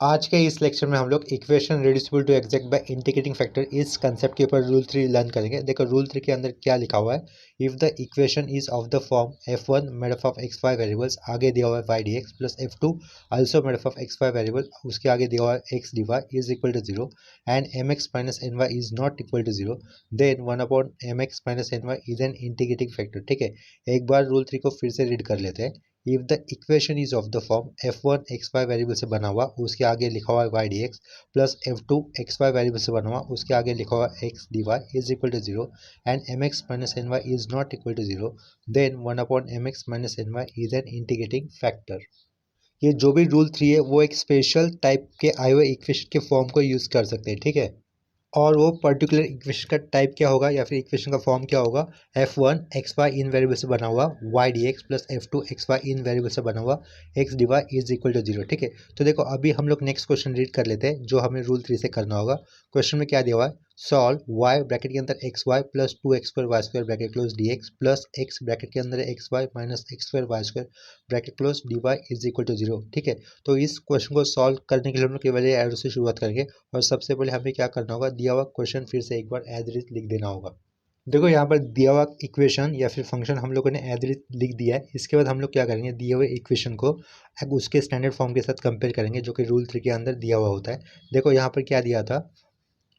आज के इस लेक्चर में हम लोग equation reducible to exact by integrating factor इस कंसेप्ट के ऊपर रूल 3 लर्न करेंगे। देखो रूल 3 के अंदर क्या लिखा हुआ है। If the equation is of the form f1 made up of x y variables, आगे दिया हुआ है y dx plus f2 also made up of x y variable, उसके आगे दिया हुआ है x dy is equal to 0 and mx minus ny is not equal to 0, then 1 upon mx minus ny is an integrating factor. ठीक है, एक बार rule 3 को फिर से रीड कर लेते हैं। If the equation is of the form f1 xy variable से बना हुआ, उसके आगे लिखा हुआ है y dx plus f2 xy variable से बना हुआ, उसके आगे लिखा हुआ है x dy is equal to 0 and mx minus ny is not equal to 0, then 1 upon mx minus ny is an integrating factor. ये जो भी रूल 3 है वो एक स्पेशल टाइप के आए हुए इक्वेशन के फॉर्म को यूज कर सकते हैं। ठीक है, और वो पर्टिकुलर इक्वेशन का टाइप क्या होगा या फिर इक्वेशन का फॉर्म क्या होगा। f1 xy इन वेरिएबल से बना हुआ y dx plus f2 xy इन वेरिएबल से बना हुआ x dy is equal to 0। ठीक है, तो देखो अभी हम लोग नेक्स्ट क्वेश्चन रीड कर लेते हैं जो हमें रूल 3 से करना होगा। क्वेश्चन में क्या दिया हुआ है, सॉल्व y ब्रैकेट के अंदर x y plus 2x square y square bracket close dx plus x bracket के अंदर x y minus x square y square bracket close dy is equal to 0। ठीक है, तो इस क्वेश्चन को सॉल्व करने के लिए हम लोग केवल एरो से शुरुआत करेंगे और सबसे पहले हमें क्या करना होगा, दिया हुआ क्वेश्चन फिर से एक बार एज इट इज लिख देना होगा। देखो यहाँ पर दिया हुआ इक्वेशन या फिर फंक्शन हम लोगों ने एज इट इज लिख दिया है। इसके बाद हम लोग क्या करेंगे, दिए हुए इक्वेशन को अब उसके स्टैंडर्ड फॉर्म के साथ कंपेयर करेंगे जो कि रूल 3 के अंदर दिया हुआ होता है। देखो यहाँ पर क्या दिया था,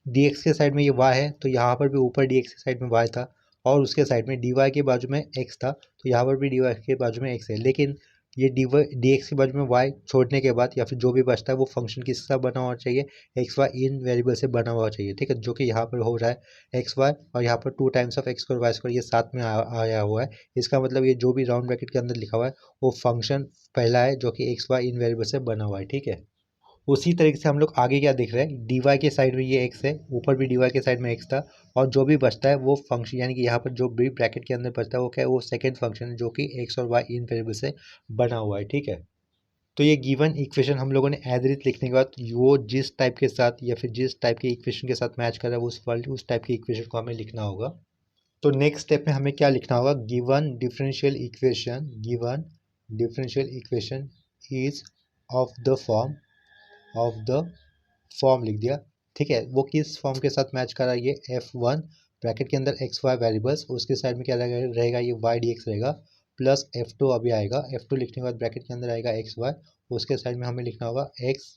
dx के साइड में ये y है तो यहाँ पर भी ऊपर dx के साइड में y था और उसके साइड में dy के बाजू में x था, तो यहाँ पर भी dy के बाजू में x है। लेकिन ये dx के बाजू में y छोड़ने के बाद या फिर जो भी बचता है वो फंक्शन किसका बना हुआ चाहिए, एक्स वाई इन वेरिएबल से बना हुआ चाहिए। ठीक है, जो कि यहाँ पर हो रहा है एक्स वाई और यहाँ पर 2 times of x square y square ये साथ में आया हुआ है। इसका मतलब ये जो भी राउंड ब्रैकेट के अंदर लिखा हुआ है वो फंक्शन पहला है जो कि एक्स वाई इन वेरिएबल से बना हुआ है। ठीक है, उसी तरीके से हम लोग आगे क्या देख रहे हैं, डी वाई के साइड में ये एक्स है, ऊपर भी डी वाई के साइड में एक्स था और जो भी बचता है वो फंक्शन यानी कि यहाँ पर जो भी ब्रैकेट के अंदर बचता है वो क्या है, वो सेकंड फंक्शन है जो कि एक्स और वाई इन वेरिएबल से बना हुआ है। ठीक है, तो ये गिवन इक्वेशन हम लोगों ने एज इट लिखने के बाद वो जिस टाइप के साथ या फिर जिस टाइप के इक्वेशन के साथ मैच कर रहा है उस टाइप के इक्वेशन को हमें लिखना होगा। तो नेक्स्ट स्टेप में हमें क्या लिखना होगा, given differential equation is of the form लिख दिया। ठीक है, वो किस फॉर्म के साथ मैच कर रहा है, ये f1 ब्रैकेट के अंदर एक्स वाई वेरिएबल्स, उसके साइड में क्या रहेगा ये y dx रहेगा प्लस f2 अभी आएगा, f2 लिखने के बाद ब्रैकेट के अंदर आएगा एक्स वाई, उसके साइड में हमें लिखना होगा x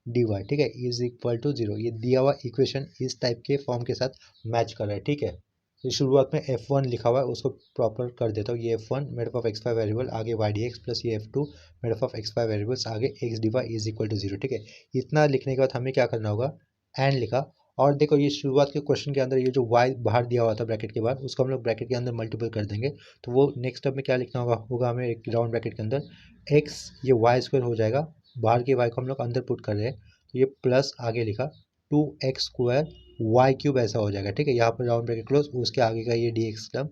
dy। ठीक है, इज इक्वल टू 0। ये दिया हुआ इक्वेशन इस टाइप के फॉर्म के साथ मैच कर रहा है। ठीक है, तो शुरुआत में f1 लिखा हुआ है उसको प्रॉपर कर देता हूँ। ये f1 made up of x y variable, आगे y dx प्लस ये f2 made up of x y variables, आगे x dy is equal to 0। ठीक है, इतना लिखने के बाद हमें क्या करना होगा, एंड लिखा। और देखो ये शुरुआत के क्वेश्चन के अंदर ये जो y बाहर दिया हुआ था ब्रैकेट के बाहर, उसको हम लोग ब्रैकेट के अंदर मल्टीपल कर देंगे। तो वो नेक्स्ट स्टेप में क्या लिखना होगा हमें, एक राउंड ब्रैकेट के अंदर x, ये वाई स्क्वायर हो जाएगा, बाहर के y को हम लोग अंदर पुट कर रहे हैं तो ये प्लस आगे लिखा 2x स्क्वायर वाई क्यूब ऐसा हो जाएगा। ठीक है, यहाँ पर राउंड ब्रैकेट क्लोज, उसके आगे का ये dx टर्म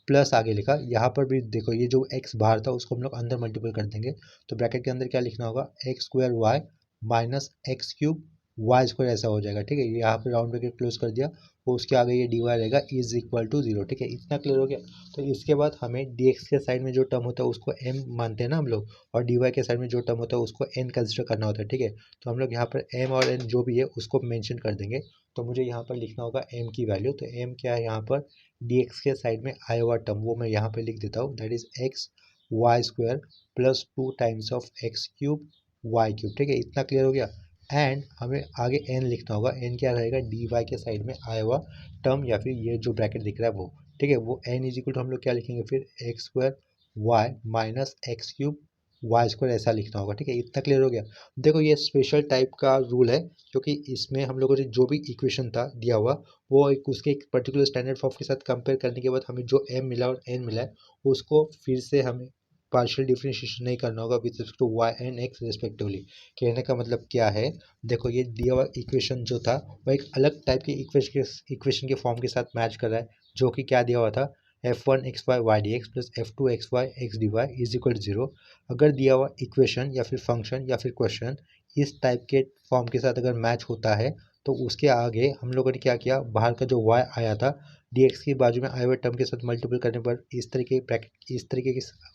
प्लस आगे लिखा। यहाँ पर भी देखो ये जो x बाहर था उसको हम लोग अंदर मल्टीपल कर देंगे तो ब्रैकेट के अंदर क्या लिखना होगा, x square y minus x cube y square ऐसा हो जाएगा। ठीक है, यहाँ पे राउंड ब्रैकेट क्लोज कर दिया, वो उसके आगे ये डी वाई रहेगा इज इक्वल टू 0। ठीक है, इतना क्लियर हो गया। तो इसके बाद हमें डी एक्स के साइड में जो टर्म होता है उसको m मानते हैं ना हम लोग, और डी वाई के साइड में जो टर्म होता है उसको n कंसिडर करना होता है। ठीक है, तो हम लोग यहाँ पर m और n जो भी है उसको मेंशन कर देंगे। तो मुझे यहाँ पर लिखना होगा m की वैल्यू, तो m क्या है यहाँ पर dx के साइड में आया हुआ टर्म वो मैं यहाँ पे लिख देता हूँ, that is x y square plus 2 times of x cube y cube. ठीक है, इतना क्लियर हो गया। एंड हमें आगे n लिखना होगा, n क्या रहेगा, डी वाई के साइड में आया हुआ टर्म या फिर ये जो ब्रैकेट दिख रहा है वो। ठीक है, वो n इज इक्वल टू हम लोग क्या लिखेंगे फिर, x square y minus x cube y square ऐसा लिखना होगा। ठीक है, इतना क्लियर हो गया। देखो ये स्पेशल टाइप का रूल है क्योंकि इसमें हम लोगों ने जो भी इक्वेशन था दिया हुआ वो एक उसके एक पर्टिकुलर स्टैंडर्ड फॉर्म के साथ कंपेयर करने के बाद हमें जो m मिला और n मिला है उसको फिर से हमें पार्शियल डिफरेंशिएशन नहीं करना होगा with respect to y and x respectively. कहने का मतलब क्या है, देखो ये दिया हुआ इक्वेशन जो था वो एक अलग टाइप के इक्वेशन के फॉर्म के साथ मैच कर रहा है जो कि क्या दिया हुआ था, f1 x y y d x plus f2 x y x d y is equal to 0। अगर दिया हुआ इक्वेशन या फिर फंक्शन या फिर क्वेश्चन इस टाइप के फॉर्म के साथ अगर मैच होता है तो उसके आगे हम लोगों ने क्या किया, बाहर का जो y आया था dx की बाजू में आए हुए टर्म के साथ मल्टीपल करने पर इस तरीके ब्रैकेट इस तरीके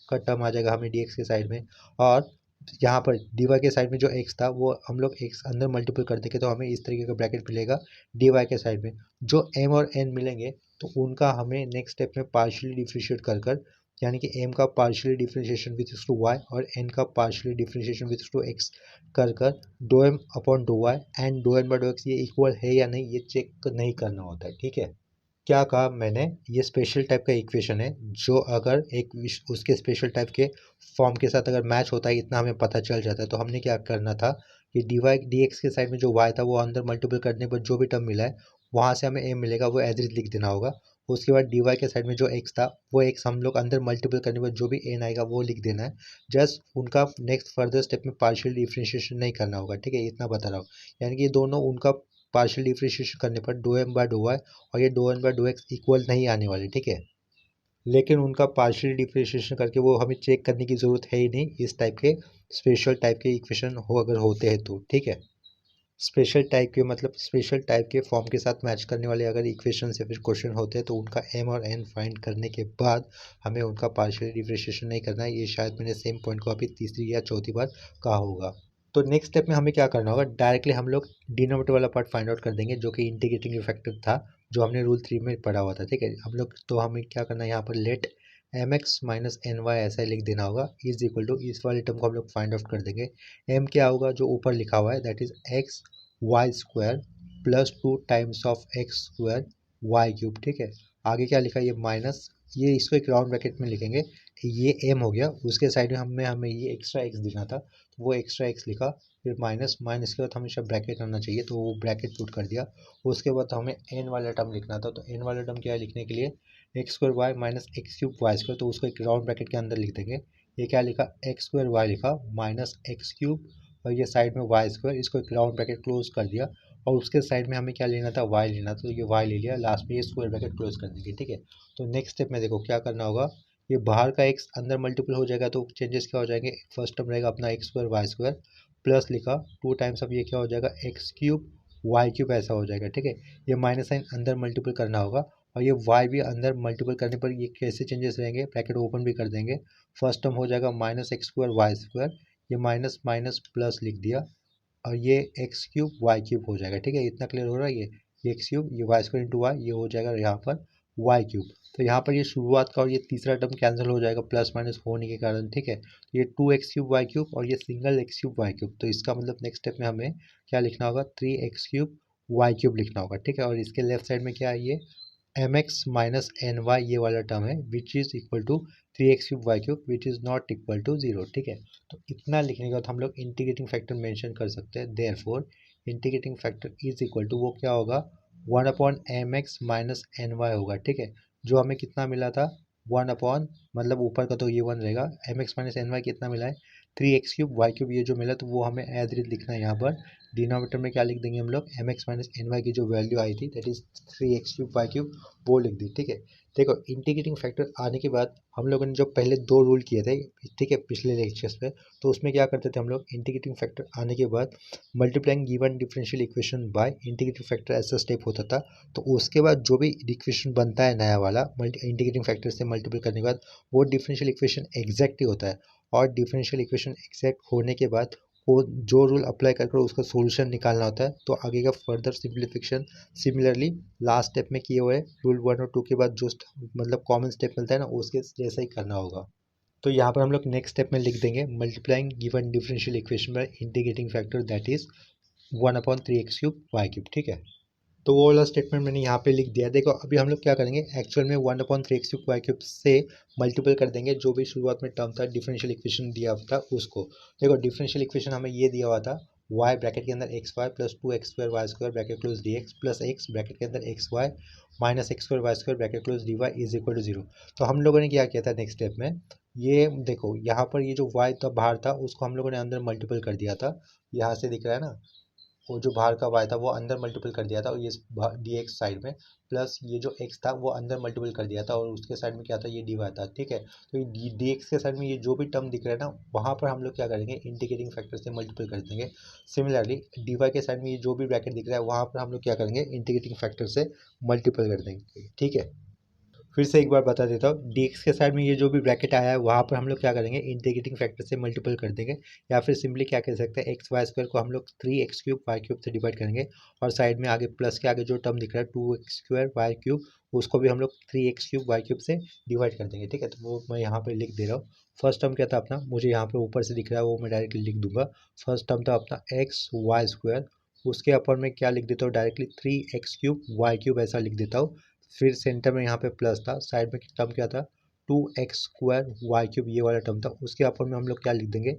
का टर्म आ जाएगा हमें dx के साइड में, और यहाँ पर डी वाई के साइड में जो एक्स था वो हम लोग एक्स अंदर मल्टीपल कर देंगे तो हमें इस तरीके का ब्रैकेट मिलेगा डी वाई के साइड में। जो एम और एन मिलेंगे तो उनका हमें नेक्स्ट स्टेप में पार्शियली डिफ्रेंशिएट कर कर, यानी कि एम का partially differentiation with to y और एन का partially differentiation with to x कर कर do m upon do y and do n by do x ये इक्वल है या नहीं ये चेक नहीं करना होता है। ठीक है, क्या कहा मैंने, ये स्पेशल टाइप का इक्वेशन है जो अगर एक उसके स्पेशल टाइप के फॉर्म के साथ अगर मैच होता है इतना हमें पता चल जाता है। तो हमने क्या करना था कि डी वाई डी एक्स के साइड में जो वाई था वो अंदर मल्टीपल करने पर जो भी टर्म मिला है वहाँ से हमें एम मिलेगा वो एज इट लिख देना होगा। उसके बाद डी वाई के साइड में जो एक्स था वो एक्स हम लोग अंदर मल्टीपल करने पर जो भी एन आएगा वो लिख देना है। जस्ट उनका नेक्स्ट फर्दर स्टेप में पार्शियल डिफ्रेंशिएशन नहीं करना होगा। ठीक है, इतना बता रहा हूँ, यानी कि ये दोनों उनका पार्शियल डिफ्रेंशिएशन करने पर do m by do y और ये do n by do x इक्वल नहीं आने वाले। ठीक है, लेकिन उनका पार्शियल डिफरेंशिएशन करके वो हमें चेक करने की ज़रूरत है ही नहीं इस टाइप के स्पेशल टाइप के इक्वेशन हो अगर होते हैं तो। ठीक है, स्पेशल टाइप के मतलब स्पेशल टाइप के फॉर्म के साथ मैच करने वाले अगर इक्वेशन या फिर क्वेश्चन होते हैं तो उनका एम और एन फाइंड करने के बाद हमें उनका पार्शियल डिफरेंशिएशन नहीं करना है। ये शायद मैंने सेम पॉइंट को अभी तीसरी या चौथी बार कहा होगा। तो नेक्स्ट स्टेप में हमें क्या करना होगा, डायरेक्टली हम लोग डिनोमिनेटर वाला पार्ट फाइंड आउट कर देंगे जो कि इंटीग्रेटिंग फैक्टर था जो हमने रूल 3 में पढ़ा हुआ था। ठीक है, हम लोग तो हमें क्या करना है यहाँ पर let m x minus n y ऐसा ही लिख देना होगा इज इक्वल टू इस वाले टर्म को हम लोग फाइंड आउट कर देंगे। एम क्या होगा जो ऊपर लिखा हुआ है that is x y square plus 2 times of x square y cube. ठीक है, आगे क्या लिखा है ये माइनस, ये इसको एक राउंड ब्रैकेट में लिखेंगे, ये एम हो गया, उसके साइड में हमें हमें ये एक्स्ट्रा एक्स देना था तो वो एक्स्ट्रा एक्स लिखा, फिर माइनस माइनस के बाद हमेशा ब्रैकेट आना चाहिए तो वो ब्रैकेट पुट कर दिया। उसके बाद हमें एन वाला टर्म लिखना था तो एन वाला टर्म क्या है लिखने के लिए x square y minus x cube y square, तो उसको एक राउंड ब्रैकेट के अंदर लिख देंगे। ये क्या लिखा एक्स स्क्वायर वाई लिखा माइनस एक्स क्यूब और ये साइड में वाई स्क्वायर, इसको एक राउंड ब्रैकेट क्लोज कर दिया और उसके साइड में हमें क्या लेना था वाई लेना था तो ये वाई ले लिया, लास्ट में ये स्क्वायर ब्रैकेट क्लोज कर देंगे। ठीक है, तो नेक्स्ट स्टेप में देखो क्या करना होगा, ये बाहर का एक्स अंदर मल्टीपल हो जाएगा तो चेंजेस क्या हो जाएंगे, फर्स्ट टर्म रहेगा अपना x square y square plus लिखा 2 टाइम्स अब ये क्या हो जाएगा एक्स क्यूब वाई क्यूब ऐसा हो जाएगा। ठीक है, ये माइनस साइन अंदर मल्टीपल करना होगा और ये वाई भी अंदर मल्टीपल करने पर ये कैसे चेंजेस रहेंगे, ब्रैकेट ओपन भी कर देंगे, फर्स्ट टर्म हो जाएगा minus x square y square, ये माइनस माइनस प्लस लिख दिया और ये एक्स क्यूब वाई क्यूब हो जाएगा। ठीक है, इतना क्लियर हो रहा है, ये एक्स क्यूब ये वाई स्क्वायर इंटू वाई ये हो जाएगा यहाँ पर वाई क्यूब। तो यहाँ पर ये शुरुआत का और ये तीसरा टर्म कैंसिल हो जाएगा प्लस माइनस होने के कारण। ठीक है, तो ये 2x³ वाई क्यूब और ये single x cube y cube, तो इसका मतलब नेक्स्ट स्टेप में हमें क्या लिखना होगा 3x³ वाई क्यूब लिखना होगा। ठीक है, और इसके लेफ्ट साइड में क्या है ये m x minus n y ये वाला टर्म है which is equal to 3x³ y cube which is not equal to 0। ठीक है, तो इतना लिखने के बाद हम लोग इंटीग्रेटिंग फैक्टर मेंशन कर सकते हैं, therefore integrating factor is equal to वो क्या होगा 1/mx माइनस एन वाई होगा। ठीक है, जो हमें कितना मिला था 1 मतलब ऊपर का तो ये 1 रहेगा, m x minus n y कितना मिला है 3x³ वाई क्यूब, ये जो मिला तो वो हमें एज इट लिखना है। यहाँ पर डिनोमिनेटर में क्या लिख देंगे हम लोग m x minus n y की जो वैल्यू आई थी that is 3x³ y cube वो लिख दी। ठीक है, देखो इंटीग्रेटिंग फैक्टर आने के बाद हम लोगों ने जो पहले दो रूल किए थे, ठीक है, पिछले लेक्चर्स में, तो उसमें क्या करते थे हम लोग इंटीग्रेटिंग फैक्टर आने के बाद multiplying given differential equation by integrating factor ऐसा स्टेप होता था। तो उसके बाद जो भी इक्वेशन बनता है नया वाला इंटीग्रेटिंग फैक्टर से मल्टीपल करने के बाद वो डिफरेंशियल इक्वेशन एग्जैक्ट ही होता है और डिफरेंशियल इक्वेशन एग्जैक्ट होने के बाद वो जो रूल अप्लाई करके उसका सॉल्यूशन निकालना होता है। तो आगे का further simplification similarly last step में किए हुए रूल 1 और 2 के बाद जो मतलब कॉमन स्टेप मिलता है ना उसके जैसा ही करना होगा। तो यहाँ पर हम लोग नेक्स्ट स्टेप में लिख देंगे multiplying given differential equation by integrating factor that is 1/3x³ y cube. ठीक है, तो वो वाला स्टेटमेंट मैंने यहाँ पे लिख दिया। देखो अभी हम लोग क्या करेंगे एक्चुअल में 1/3x³ वाई क्यूब से मल्टीपल कर देंगे जो भी शुरुआत में टर्म था डिफरेंशियल इक्वेशन दिया था उसको। देखो डिफरेंशियल इक्वेशन हमें ये दिया हुआ था y ब्रैकेट के अंदर x y plus 2x² y square bracket close d x plus x bracket के अंदर x y minus x square y square bracket close d y is equal to 0। तो हम लोगों ने क्या किया था नेक्स्ट स्टेप में, ये देखो यहाँ पर ये जो y था बाहर था उसको हम लोगों ने अंदर मल्टीपल कर दिया था, यहाँ से दिख रहा है ना, वो जो बाहर का y था वो अंदर मल्टीपल कर दिया था और ये डी एक्स साइड में प्लस ये जो x था वो अंदर मल्टीपल कर दिया था और उसके साइड में क्या था ये डी वाई था। ठीक है, तो ये डी एक्स के साइड में ये जो भी टर्म दिख रहा है ना वहाँ पर हम लोग क्या करेंगे इंटीग्रेटिंग फैक्टर से मल्टीपल कर देंगे। सिमिलरली डी वाई के साइड में ये जो भी ब्रैकेट दिख रहा है वहाँ पर हम लोग क्या करेंगे इंटीग्रेटिंग फैक्टर से मल्टीपल कर देंगे। ठीक है, फिर से एक बार बता देता हूँ, dx के साइड में ये जो भी ब्रैकेट आया है वहाँ पर हम लोग क्या करेंगे, इंटीग्रेटिंग फैक्टर से मल्टीपल कर देंगे, या फिर सिंपली क्या कह सकते हैं, एक्स वाई स्क्वायर को हम लोग 3x³ वाई क्यूब से डिवाइड करेंगे, और साइड में आगे प्लस के आगे जो टर्म दिख रहा है 2x² वाई क्यूब, उसको भी हम लोग 3x³ वाई क्यूब से डिवाइड कर देंगे। ठीक है, तो वो मैं यहाँ पर लिख दे रहा हूँ। फर्स्ट टर्म क्या था अपना, मुझे यहाँ पर ऊपर से दिख रहा है, वो मैं डायरेक्टली लिख दूंगा। फर्स्ट टर्म था अपना एक्स वाई स्क्वायर, उसके अपर में क्या लिख देता हूँ, डायरेक्टली 3x³ वाई क्यूब ऐसा लिख देता हूँ। फिर सेंटर में यहाँ पे प्लस था, साइड में टर्म क्या था, 2x² वाई क्यूब, ये वाला टर्म था। उसके अपर में हम लोग क्या लिख देंगे,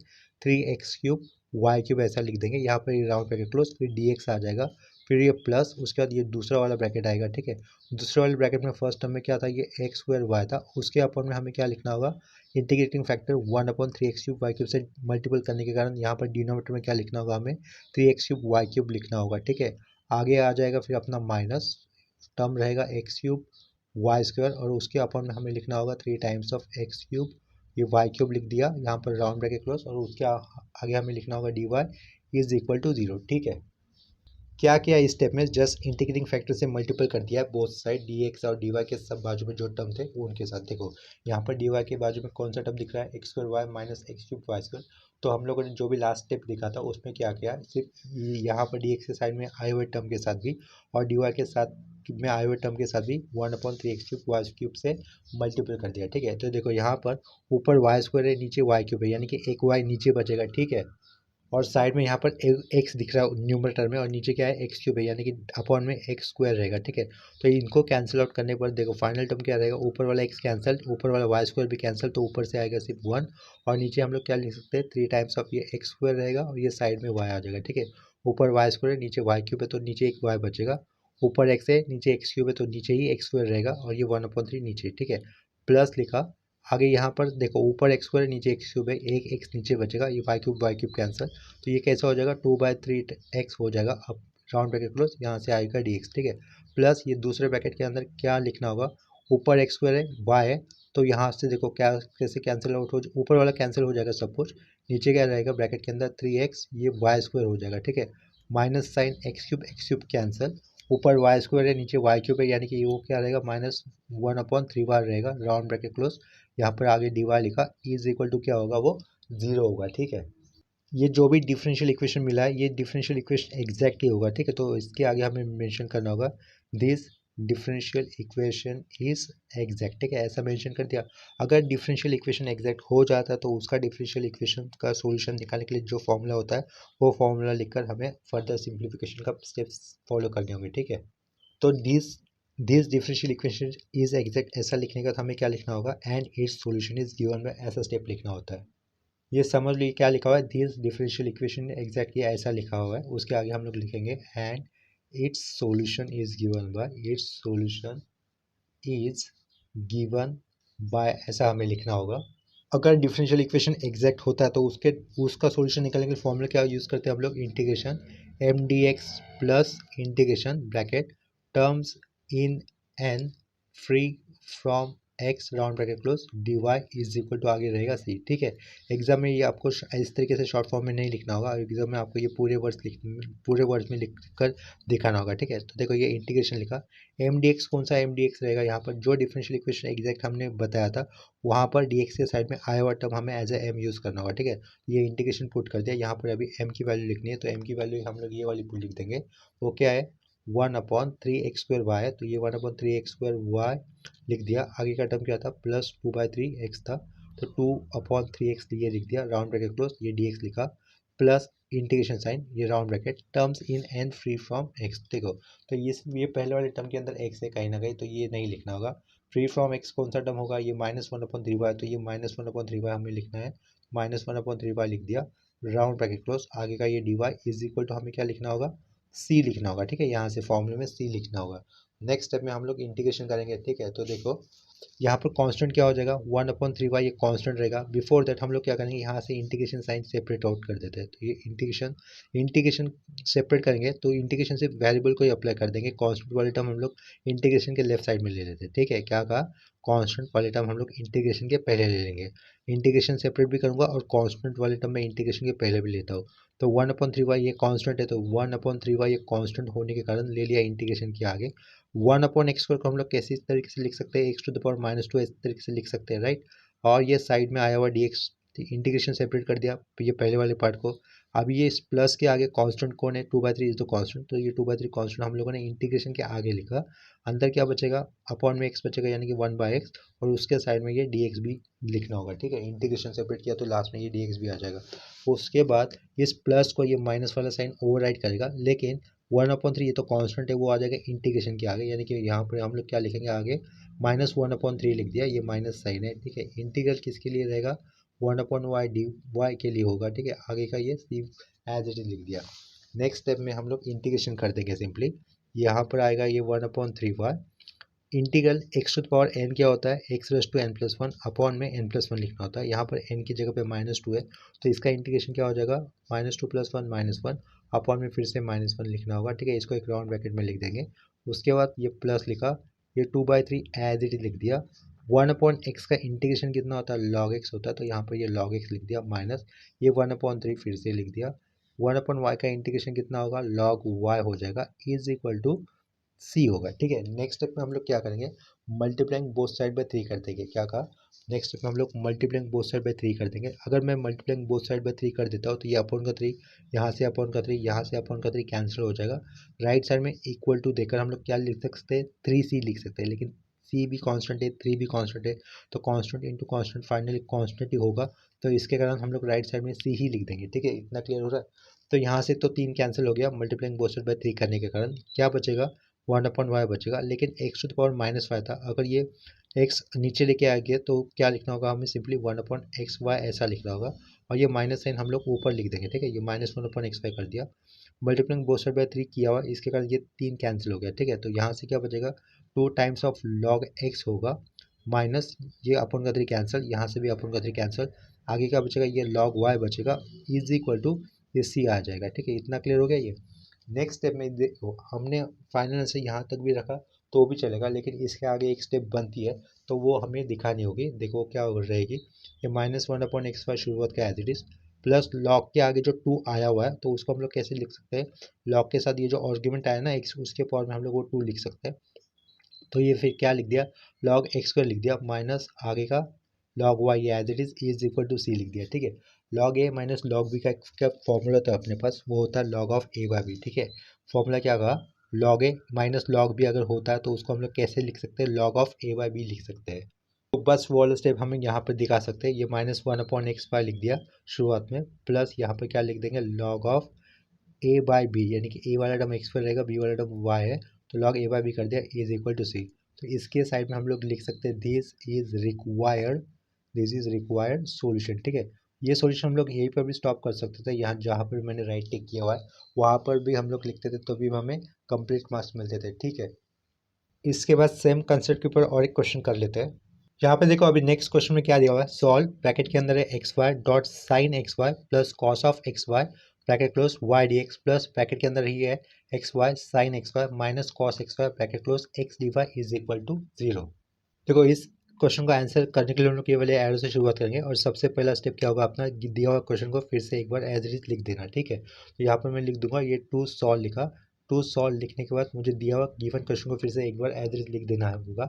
3x³ वाई क्यूब ऐसा लिख देंगे। यहाँ पर ये राउंड ब्रैकेट क्लोज, फिर dx आ जाएगा, फिर ये प्लस, उसके बाद ये दूसरा वाला ब्रैकेट आएगा। ठीक है, दूसरे वाले ब्रैकेट में फर्स्ट टर्म में क्या था, ये x² वाई था, उसके अपर में हमें क्या लिखना होगा, integrating factor 1/3x³ y cube से मल्टीपल करने के कारण यहाँ पर डिनोमिनेटर में क्या लिखना होगा, हमें 3x³ वाई क्यूब लिखना होगा। ठीक है, आगे आ जाएगा फिर अपना माइनस टर्म रहेगा x³ वाई स्क्वायर, और उसके अपर में हमें लिखना होगा 3 टाइम्स ऑफ x³, ये वाई क्यूब लिख दिया यहाँ पर राउंड ब्रैकेट क्लोज, और उसके आगे हमें लिखना होगा dy इज इक्वल टू 0। ठीक है, क्या किया इस स्टेप में, जस्ट इंटीग्रेटिंग फैक्टर से मल्टीपल कर दिया है बोथ साइड, dx और dy के सब बाजू में जो टर्म थे वो उनके साथ। देखो यहाँ पर dy के बाजू में कौन सा टर्म दिख रहा है, x² Y minus x³ Y square. तो हम लोगों ने जो भी लास्ट स्टेप दिखा था उसमें क्या किया, सिर्फ यहाँ पर dx के साइड में आए हुए टर्म के साथ भी और dy के साथ में आए हुए टर्म के साथ भी 1/3x³ वाई क्यूब से मल्टीपल कर दिया। ठीक है, तो देखो यहाँ पर ऊपर वाई स्क्वायर है, नीचे वाई क्यूब है, यानी कि एक वाई नीचे बचेगा। ठीक है, और साइड में यहाँ पर एक्स दिख रहा है न्यूमरेटर में, और नीचे क्या है, x³ है, यानी कि अपॉन में x² रहेगा। ठीक है, तो इनको कैंसिल आउट करने पर देखो फाइनल टर्म क्या रहेगा, ऊपर वाला x कैंसिल, ऊपर वाला y² भी कैंसिल, तो ऊपर से आएगा सिर्फ 1, और नीचे हम लोग क्या लिख सकते हैं, 3 टाइम्स ऑफ ये x² रहेगा, और ये साइड में y आ जाएगा। ठीक है, ऊपर y² है, नीचे y³ है, तो नीचे एक y बचेगा, ऊपर x है, नीचे x³ है, तो नीचे ही x² रहेगा, और ये 1/3 नीचे। ठीक है, प्लस लिखा, आगे यहाँ पर देखो ऊपर x² नीचे x³ है, एक x नीचे बचेगा, ये y क्यूब कैंसिल, तो ये कैसा हो जाएगा, 2/3x हो जाएगा। अब राउंड ब्रैकेट क्लोज, यहाँ से आएगा dx। ठीक है, प्लस ये दूसरे ब्रैकेट के अंदर क्या लिखना होगा, ऊपर x² है, y है, तो यहाँ से देखो क्या कैसे कैंसिल आउट हो, ऊपर वाला कैंसिल हो जाएगा सब कुछ, नीचे क्या रहेगा ब्रैकेट के अंदर 3x, ये y² हो जाएगा। ठीक है, माइनस साइन x³ कैंसिल, ऊपर y² है, नीचे y³ है, यानी कि वो क्या रहेगा, -1/3 बार रहेगा, राउंड ब्रैकेट क्लोज। यहाँ पर आगे dy लिखा इज इक्वल टू क्या होगा, वो 0 होगा। ठीक है, ये जो भी डिफरेंशियल इक्वेशन मिला है ये डिफरेंशियल इक्वेशन एग्जैक्ट ही होगा। ठीक है, तो इसके आगे हमें मेंशन करना होगा this differential equation is exact. ठीक है, ऐसा मेंशन कर दिया। अगर डिफरेंशियल इक्वेशन एग्जैक्ट हो जाता है तो उसका डिफरेंशियल इक्वेशन का सॉल्यूशन निकालने के लिए जो फॉर्मूला होता है वो फॉर्मूला लिखकर हमें फर्दर सिंप्लीफिकेशन का स्टेप्स फॉलो करने होंगे। ठीक है, तो this differential equation is exact ऐसा लिखने का तो हमें क्या लिखना होगा, and it's solution is given by, ऐसा स्टेप लिखना होता है। ये समझ लीजिए क्या लिखा हुआ है, दिस डिफरेंशियल इक्वेशन एग्जैक्टली ऐसा लिखा हुआ है, उसके आगे हम लोग लिखेंगे and it's solution is given by, it's solution is given by, ऐसा हमें लिखना होगा। अगर डिफरेंशियल इक्वेशन एग्जैक्ट होता है तो उसका सॉल्यूशन निकालने के लिए फॉर्मूला क्या यूज़ करते हैं हम लोग, integration mdx plus integration bracket terms in n free from x round bracket close dy is equal to आगे रहेगा c। ठीक है, एग्जाम में ये आपको इस तरीके से शॉर्ट फॉर्म में नहीं लिखना होगा, एग्जाम में आपको ये पूरे वर्ड्स में लिख कर दिखाना होगा। ठीक है, तो देखो ये इंटीग्रेशन लिखा, mdx कौन सा mdx रहेगा, यहाँ पर जो डिफरेंशियल इक्वेशन एग्जैक्ट हमने बताया था वहाँ पर dx के साइड में आया हुआ टर्म हमें एज ए m यूज़ करना होगा। ठीक है, ये इंटीग्रेशन पुट कर दिया, यहाँ पर अभी m की वैल्यू लिखनी है, तो m की वैल्यू हम लोग ये वाली पुट लिख देंगे। वो क्या है, 1/3x² y है, तो ये 1/3x² y लिख दिया। आगे का टर्म क्या था, +2/3x था, तो 2/3x ये लिख दिया, राउंड ब्रैकेट क्लोज, ये dx लिखा, प्लस इंटीग्रेशन साइन, ये round bracket terms in n free from x। देखो तो ये पहले वाले टर्म के अंदर x है कहीं ना कहीं, तो ये नहीं लिखना होगा। फ्री फ्रॉम x कौन सा टर्म होगा, ये -1/3y, तो ये -1/3y हमें लिखना है, -1/3y लिख दिया, राउंड ब्रैकेट क्लोज। आगे का ये dy इज इक्वल टू हमें क्या लिखना होगा, c लिखना होगा। ठीक है, यहाँ से फॉर्मूले में c लिखना होगा। नेक्स्ट स्टेप में हम लोग इंटीग्रेशन करेंगे। ठीक है, तो देखो यहाँ पर कांस्टेंट क्या हो जाएगा, 1/3y ये कांस्टेंट रहेगा। बिफोर दैट हम लोग क्या करेंगे, यहाँ से इंटीग्रेशन साइन सेपरेट आउट कर देते हैं, तो ये इंटीग्रेशन सेपरेट करेंगे, तो इंटीग्रेशन से वेरिएबल को ही अप्लाई कर देंगे, कांस्टेंट वाले टर्म हम लोग इंटीग्रेशन के लेफ्ट साइड में ले लेते हैं। ठीक है, क्या कहा, कांस्टेंट वाले टर्म हम लोग इंटीग्रेशन के पहले ले लेंगे, इंटीग्रेशन सेपरेट भी करूंगा और कांस्टेंट वाले टर्म में इंटीग्रेशन के पहले भी लेता हूँ। तो 1/3y ये कांस्टेंट है, तो 1/3y ये कांस्टेंट होने के कारण ले लिया इंटीग्रेशन के आगे। 1/x² को हम लोग कैसे इस तरीके से लिख सकते हैं, x⁻² इस तरीके से लिख सकते हैं, राइट। और ये साइड में आया हुआ dx इंटीग्रेशन सेपरेट कर दिया ये पहले वाले पार्ट को। अब ये इस प्लस के आगे कांस्टेंट कौन है, 2/3 इज द कांस्टेंट, तो ये 2/3 कांस्टेंट हम लोगों ने इंटीग्रेशन के आगे लिखा। अंदर क्या बचेगा, अपॉन में x बचेगा यानी कि 1/x, और उसके साइड में ये dx भी लिखना होगा, ठीक है। इंटीग्रेशन सेपरेट किया तो लास्ट में ये dx भी आ जाएगा। उसके बाद इस प्लस को ये माइनस वाला साइन ओवरराइड करेगा, लेकिन 1/3 ये तो कांस्टेंट है, वो आ जाएगा इंटीग्रेशन के आगे, यानी कि यहाँ पर हम लोग क्या लिखेंगे आगे, -1/3 लिख दिया, ये माइनस साइन है, ठीक है। इंटीग्रल किसके लिए रहेगा, 1/y dy के लिए होगा, ठीक है। आगे का ये एज इट इज लिख दिया। नेक्स्ट स्टेप में हम लोग इंटीग्रेशन कर देंगे सिंपली। यहाँ पर आएगा ये 1/3y, इंटीग्रल x⁻n क्या होता है, x⁻n+1 अपॉन में n+1 लिखना होता है। यहाँ पर n की जगह पे -2 है, तो इसका इंटीग्रेशन क्या हो जाएगा, -2 + 1 -1 अपॉन में फिर से -1 लिखना होगा, ठीक है। इसको एक राउंड ब्रैकेट में लिख देंगे। उसके बाद ये प्लस लिखा, ये 2/3 एज इट इज लिख दिया। 1/x का इंटीग्रेशन कितना होता है, log x होता है, तो यहाँ पर ये log x लिख दिया, माइनस ये 1/3 फिर से लिख दिया। 1/y का इंटीग्रेशन कितना होगा, log y हो जाएगा, इज इक्वल टू सी होगा, ठीक है। नेक्स्ट स्टेप में हम लोग क्या करेंगे, मल्टीप्लाइंग बोथ साइड बाय 3 कर देंगे। क्या कहा, नेक्स्ट स्टेप में हम लोग मल्टीप्लाइंग बोथ साइड बाय 3 कर देंगे। अगर मैं मल्टीप्लाइंग बोथ साइड बाय 3 कर देता हूँ तो ये अपॉन का 3, यहाँ से अपॉन का 3, यहाँ से अपॉन का 3 कैंसिल हो जाएगा। राइट साइड में इक्वल टू देकर हम लोग क्या लिख सकते हैं, 3c लिख सकते हैं, लेकिन c भी कांस्टेंट है, 3 भी कांस्टेंट है, तो constant into constant finally constant ही होगा, तो इसके कारण हम लोग राइट साइड में c ही लिख देंगे, ठीक है। इतना क्लियर हो रहा है। तो यहाँ से तो 3 कैंसिल हो गया, मल्टीप्लाइंग बोथ साइड बाय 3 करने के कारण क्या बचेगा, 1/y बचेगा, लेकिन x⁻−5 था। अगर ये x नीचे लेके आ गया तो क्या लिखना होगा, हमें सिंपली 1/xy ऐसा लिखना होगा, और ये माइनस साइन हम लोग ऊपर लिख देंगे, ठीक है। ये -1/xy कर दिया, मल्टीप्लाइंग बोथ साइड बाय 3 किया हुआ, इसके कारण ये 3 कैंसिल हो गया, ठीक है। तो यहाँ से क्या बचेगा, 2 टाइम्स ऑफ log x होगा, माइनस ये अपॉन का 3 कैंसिल, यहाँ से भी अपॉन का 3 कैंसिल, आगे क्या बचेगा, ये log y बचेगा, इज इक्वल टू ये c आ जाएगा, ठीक है। इतना क्लियर हो गया ये। नेक्स्ट स्टेप में देखो, हमने फाइनल से यहाँ तक भी रखा तो भी चलेगा, लेकिन इसके आगे एक स्टेप बनती है, तो वो हमें दिखानी होगी। देखो क्या रहेगी, ये -1/x शुरुआत का as it is, plus log के आगे जो 2 आया हुआ है, तो उसको हम लोग कैसे लिख सकते हैं, लॉग के साथ ये जो आर्ग्यूमेंट आया ना x, उसके पावर में हम लोग वो 2 लिख सकते हैं। तो ये फिर क्या लिख दिया, log x² लिख दिया, माइनस आगे का log y as it is equal to c लिख दिया, ठीक है। log a minus log b का फॉर्मूला था अपने पास, वो होता है log of a by b, ठीक है। फॉर्मूला क्या कहा, log a minus log b अगर होता है तो उसको हम लोग कैसे लिख सकते हैं, log of a by b लिख सकते हैं। तो बस वो वाला स्टेप हमें यहाँ पर दिखा सकते हैं, ये -1/x² लिख दिया शुरुआत में, प्लस यहाँ पर क्या लिख देंगे, log of a by b, यानी कि ए वाला टर्म एक्स पर रहेगा, बी वाला टर्म वाई है, तो लॉग ए बाई बी कर दिया, इज इक्वल टू सी। तो इसके साइड में हम लोग लिख सकते हैं, दिस इज रिक्वायर्ड सोल्यूशन, ठीक है। ये सोल्यूशन हम लोग यहीं पर भी स्टॉप कर सकते थे, यहाँ जहाँ पर मैंने राइट टिक किया हुआ है वहाँ पर भी हम लोग लिखते थे, तो भी हमें कंप्लीट मार्क्स मिलते थे, ठीक है। इसके बाद सेम कंसेप्ट के ऊपर और एक क्वेश्चन कर लेते हैं। यहाँ पे देखो, अभी नेक्स्ट क्वेश्चन में क्या दिया हुआ है, सॉल्व, ब्रैकेट के अंदर है x y dot sine x y plus cos of x y bracket close y d x, plus bracket के अंदर ही है x y sine x y minus cos x y bracket close x d y is equal to 0। देखो, इस question को answer करने के लिए हम लोग केवल एरो से शुरुआत करेंगे, और सबसे पहला स्टेप क्या होगा, अपना दिया हुआ क्वेश्चन को फिर से एक बार एज इट इज लिख देना, ठीक है। तो यहाँ पर मैं लिख दूंगा, ये टू सॉल्व लिखा, टू सॉल्व लिखने के बाद मुझे दिया हुआ गिवन क्वेश्चन को फिर से एक बार एज इट इज लिख देना होगा।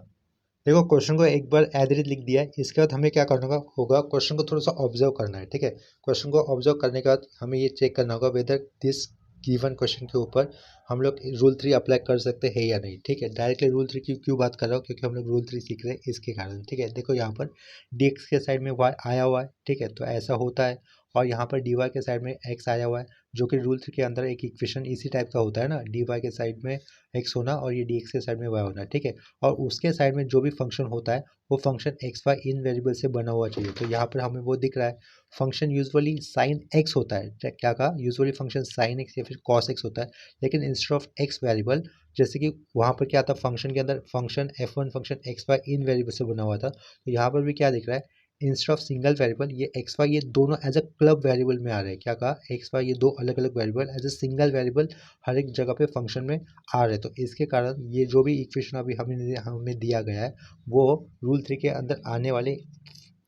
देखो, क्वेश्चन को एक बार एज इट इज लिख दिया है, इसके बाद हमें क्या करना होगा, क्वेश्चन को थोड़ा सा ऑब्जर्व करना है, ठीक है। क्वेश्चन को ऑब्जर्व करने के बाद हमें ये चेक करना होगा वेदर दिस गिवन क्वेश्चन के ऊपर हम लोग रूल 3 अप्लाई कर सकते हैं या नहीं, ठीक है। डायरेक्टली रूल 3 की क्यों बात कर रहा हूँ, क्योंकि हम लोग रूल 3 सीख रहे हैं इसके कारण, ठीक है। देखो, यहाँ पर dx के साइड में y आया हुआ है, ठीक है, तो ऐसा होता है, और यहाँ पर dy के साइड में x आया हुआ है, जो कि रूल 3 के अंदर एक इक्वेशन इसी टाइप का होता है ना, dy के साइड में x होना और ये dx के साइड में y होना, ठीक है। और उसके साइड में जो भी फंक्शन होता है वो फंक्शन एक्स वाई इन वेरिएबल से बना हुआ चाहिए, तो यहाँ पर हमें वो दिख रहा है, फंक्शन यूजुअली साइन एक्स होता है, क्या कहा, यूजुअली फंक्शन साइन एक्स या फिर कॉस एक्स होता है, लेकिन इंस्टेड ऑफ एक्स वेरिएबल, जैसे कि वहाँ पर क्या था, फंक्शन के अंदर function f1 function x y इन वेरिएबल से बना हुआ था, तो यहाँ पर भी क्या दिख रहा है, इंस्टेड ऑफ सिंगल वेरिएबल ये एक्स वाई ये दोनों एज अ क्लब वेरिएबल में आ रहे हैं, क्या कहा, एक्स वाई ये दो अलग अलग variable as a single variable हर एक जगह पे फंक्शन में आ रहे, तो इसके कारण ये जो भी इक्वेशन अभी हमें दिया गया है वो रूल 3 के अंदर आने वाले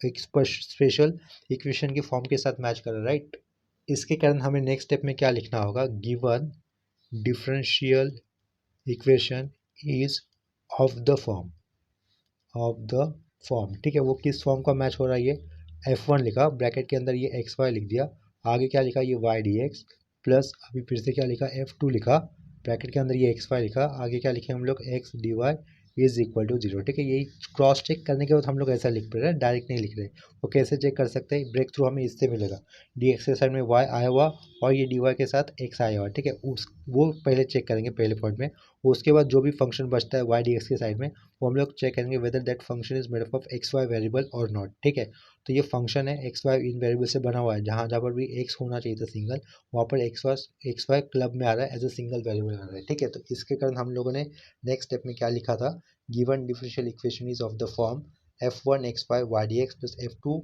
एक स्पेशल इक्वेशन के फॉर्म के साथ मैच कर रहा है, राइट। इसके कारण हमें नेक्स्ट स्टेप में क्या लिखना होगा, given differential equation is of the form, ठीक है। वो किस फॉर्म का मैच हो रहा है, ये F1 लिखा, ब्रैकेट के अंदर ये एक्स वाई लिख दिया, आगे क्या लिखा, ये वाई डी एक्स, प्लस अभी फिर से क्या लिखा, F2 लिखा, ब्रैकेट के अंदर ये एक्स वाई लिखा, आगे क्या लिखे हम लोग, x d y is equal to zero, ठीक है। यही क्रॉस चेक करने के बाद हम लोग ऐसा लिख पा रहे हैं, डायरेक्ट नहीं लिख रहे। वो कैसे चेक कर सकते हैं, ब्रेक थ्रू हमें इससे मिलेगा, डी एक्स के साइड में वाई आया हुआ और ये डी वाई के साथ एक्स आया हुआ, ठीक है। उस वो पहले चेक करेंगे पहले पॉइंट में। उसके बाद जो भी फंक्शन बचता है वाई डी एक्स के साइड में, वो हम लोग चेक करेंगे whether that function is made up of x y variable और नॉट, ठीक है। तो ये फंक्शन है एक्स वाई इन वेरिएबल से बना हुआ है, जहाँ जहाँ पर भी एक्स होना चाहिए था सिंगल, वहाँ पर एक्स वाई क्लब में आ रहा है, एज ए सिंगल वेरिएबल आ रहा है, ठीक है। तो इसके कारण हम लोगों ने नेक्स्ट स्टेप में क्या लिखा था, given differential equation is of the form F1 x y y d x plus F2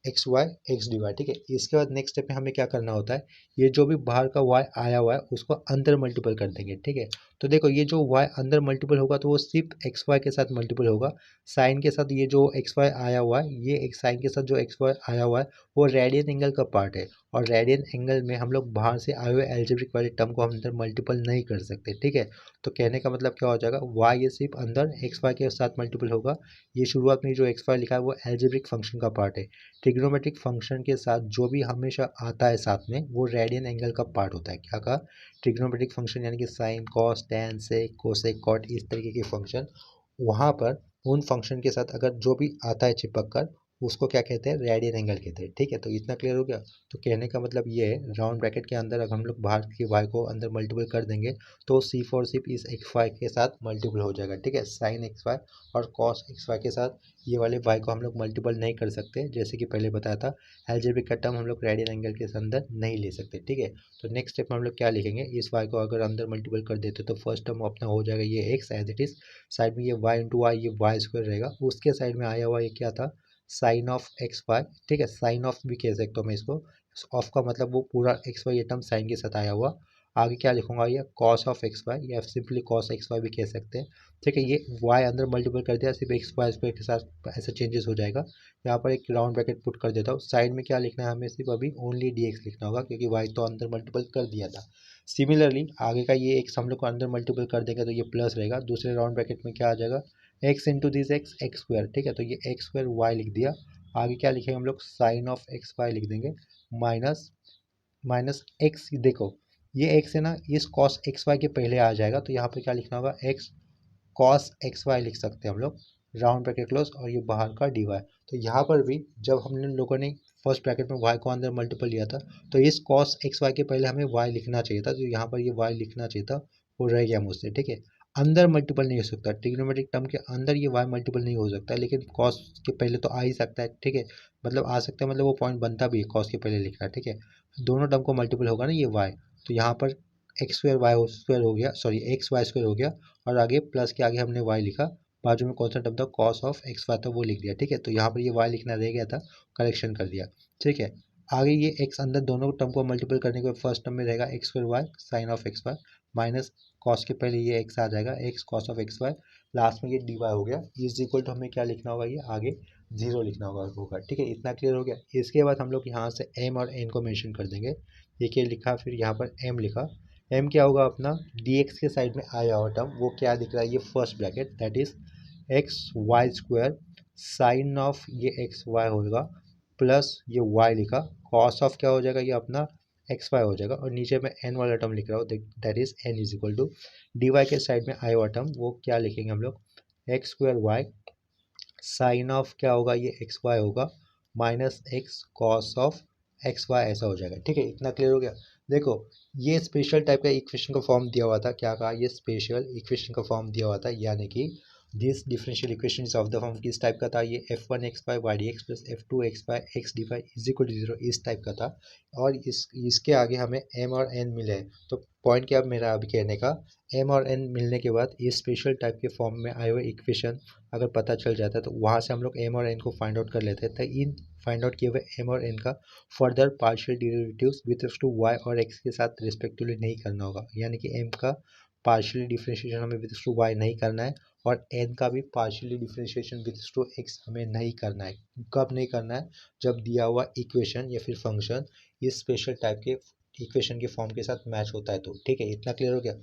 x y x d y, ठीक है। इसके बाद नेक्स्ट स्टेप में हमें क्या करना होता है, ये जो भी बाहर का y आया हुआ है उसको अंदर मल्टीपल कर देंगे, ठीक है। तो देखो ये जो y अंदर मल्टीपल होगा तो वो सिर्फ एक्स वाई के साथ मल्टीपल होगा, साइन के साथ। ये जो एक्स वाई आया हुआ है, ये एक साइन के साथ जो एक्स वाई आया हुआ है वो रेडियन एंगल का पार्ट है, और रेडियन एंगल में हम लोग बाहर से आए हुए एल्जेब्रिक वाले टर्म को हम अंदर मल्टीपल नहीं कर सकते, ठीक है। तो कहने का मतलब क्या हो जाएगा, y ये सिर्फ अंदर एक्स वाई के साथ मल्टीपल होगा, ये शुरुआत में जो एक्स वाई लिखा है वो एल्जेब्रिक फंक्शन का पार्ट है। ट्रिग्नोमेट्रिक फंक्शन के साथ जो भी हमेशा आता है साथ में, वो रेडियन एंगल का पार्ट होता है। क्या कहा, ट्रिग्नोमेट्रिक फंक्शन यानी कि sine cos tan sec cosec cot, इस तरीके के फंक्शन, वहाँ पर उन फंक्शन के साथ अगर जो भी आता है चिपक कर, उसको क्या कहते हैं, रेडियन एंगल कहते हैं, ठीक है। तो इतना क्लियर हो गया। तो कहने का मतलब ये है, राउंड ब्रैकेट के अंदर अगर हम लोग बाहर के वाई को अंदर मल्टीपल कर देंगे तो सिर्फ और सिर्फ इस एक्स वाई के साथ मल्टीपल हो जाएगा, ठीक है। साइन एक्स वाई और कॉस एक्स वाई के साथ ये वाले वाई को हम लोग मल्टीपल नहीं कर सकते, जैसे कि पहले बताया था, एल्जेब्रिक का टर्म हम लोग रेडियन एंगल के अंदर नहीं ले सकते, ठीक है। तो नेक्स्ट स्टेप में हम लोग क्या लिखेंगे, इस वाई को अगर अंदर मल्टीपल कर देते तो फर्स्ट टर्म अपना हो जाएगा ये x as it is, side में ये वाई इंटू वाई, ये वाई स्क्वायर रहेगा, उसके साइड में आया हुआ ये क्या था, साइन ऑफ एक्स वाई, ठीक है। साइन ऑफ भी कह सकता हूँ मैं इसको, ऑफ का मतलब वो पूरा एक्स वाई ये टर्म साइन के साथ आया हुआ, आगे क्या लिखूंगा, ये कॉस ऑफ एक्स वाई, या सिंपली कॉस एक्स वाई भी कह सकते हैं, ठीक है। ये y अंदर मल्टीपल कर दिया, सिर्फ एक्स वाई स्क्वायर के साथ ऐसा चेंजेस हो जाएगा। यहाँ पर एक राउंड ब्रैकेट पुट कर देता हूँ, साइड में क्या लिखना है हमें, सिर्फ अभी ओनली dx लिखना होगा, क्योंकि y तो अंदर मल्टीपल कर दिया था। सिमिलरली आगे का ये एक्स हम लोग को अंदर मल्टीपल कर देगा तो ये प्लस रहेगा, दूसरे राउंड ब्रैकेट में क्या आ जाएगा, x into this x x square, ठीक है। तो ये एक्स स्क्वायर वाई लिख दिया, आगे क्या लिखेंगे हम लोग, साइन ऑफ एक्स वाई लिख देंगे, माइनस माइनस एक्स, देखो ये एक्स है ना, इस कॉस एक्स वाई के पहले आ जाएगा, तो यहाँ पे क्या लिखना होगा, एक्स कॉस एक्स वाई लिख सकते हैं हम लोग, राउंड ब्रैकेट क्लोज, और ये बाहर का डी वाई। तो यहाँ पर भी जब हमने लोगों ने फर्स्ट ब्रैकेट में वाई को अंदर मल्टीपल लिया था, तो इस कॉस एक्स वाई के पहले हमें वाई लिखना चाहिए था, तो यहाँ पर ये वाई लिखना चाहिए था, वो रह गया मुझसे, ठीक है। अंदर मल्टीपल नहीं हो सकता, ट्रिग्नोमेट्रिक टर्म के अंदर ये वाई मल्टीपल नहीं हो सकता, लेकिन कॉस के पहले तो आ ही सकता है, ठीक है। मतलब आ सकता है, मतलब वो पॉइंट बनता भी है कॉस के पहले लिखना, ठीक है। दोनों टर्म को मल्टीपल होगा ना ये वाई, तो यहाँ पर एक्स स्क्वायर वाई स्क्वायर हो गया, सॉरी एक्स वाई स्क्वायर हो गया, और आगे प्लस के आगे हमने y लिखा, बाजू में कौन सा टर्म था, कॉस ऑफ एक्स वाई था, वो लिख दिया, ठीक है। तो यहाँ पर ये y लिखना रह गया था, करेक्शन कर दिया, ठीक है। आगे ये x अंदर दोनों टर्म को मल्टीपल करने के बाद फर्स्ट टर्म में रहेगा x square y sine of x y, minus cos के पहले ये x आ जाएगा, x cos of x y, last में ये डी वाई हो गया, इज इक्वल टू हमें क्या लिखना होगा, ये आगे जीरो लिखना होगा, ठीक है। इतना क्लियर हो गया। इसके बाद हम लोग यहाँ से m और n को मेंशन कर देंगे, ये क्या लिखा, फिर यहाँ पर m लिखा, m क्या होगा अपना, dx के साइड में आया हुआ टर्म, वो क्या दिख रहा है, ये first bracket, that is x y square sine of ये एक्स वाई होगा, प्लस ये y लिखा, कॉस ऑफ क्या हो जाएगा, ये अपना एक्स वाई हो जाएगा, और नीचे में n वाला टर्म लिख रहा हूँ, that is n is equal to d y के साइड में आया हुआ टर्म, वो क्या लिखेंगे हम लोग, x square y sine of क्या होगा, ये एक्स वाई होगा, minus x cos of x y, ऐसा हो जाएगा, ठीक है। इतना क्लियर हो गया। देखो ये स्पेशल टाइप का इक्वेशन का फॉर्म दिया हुआ था, क्या कहा, ये स्पेशल इक्वेशन का फॉर्म दिया हुआ था, यानी कि this differential equation of the form किस टाइप का था, ये f1 x y y d x plus f2 x y x d y is equal to zero, इस टाइप का था। और इसके आगे हमें m और n मिले हैं, तो पॉइंट क्या मेरा अभी कहने का, m और n मिलने के बाद ये स्पेशल टाइप के फॉर्म में आए हुए इक्वेशन अगर पता चल जाता है, तो वहाँ से हम लोग m और n को फाइंड आउट कर लेते हैं। तो इन फाइंड आउट किए हुए m और n का further partial derivatives with respect to y और x के साथ रिस्पेक्टिवली नहीं करना होगा, यानी कि m का पार्शियली डिफरेंशिएशन हमें विथ रिस्पेक्ट टू y नहीं करना है, और n का भी partially differentiation with respect to x हमें नहीं करना है। कब नहीं करना है, जब दिया हुआ इक्वेशन या फिर फंक्शन इस स्पेशल टाइप के इक्वेशन के फॉर्म के साथ मैच होता है तो ठीक है, इतना क्लियर हो गया।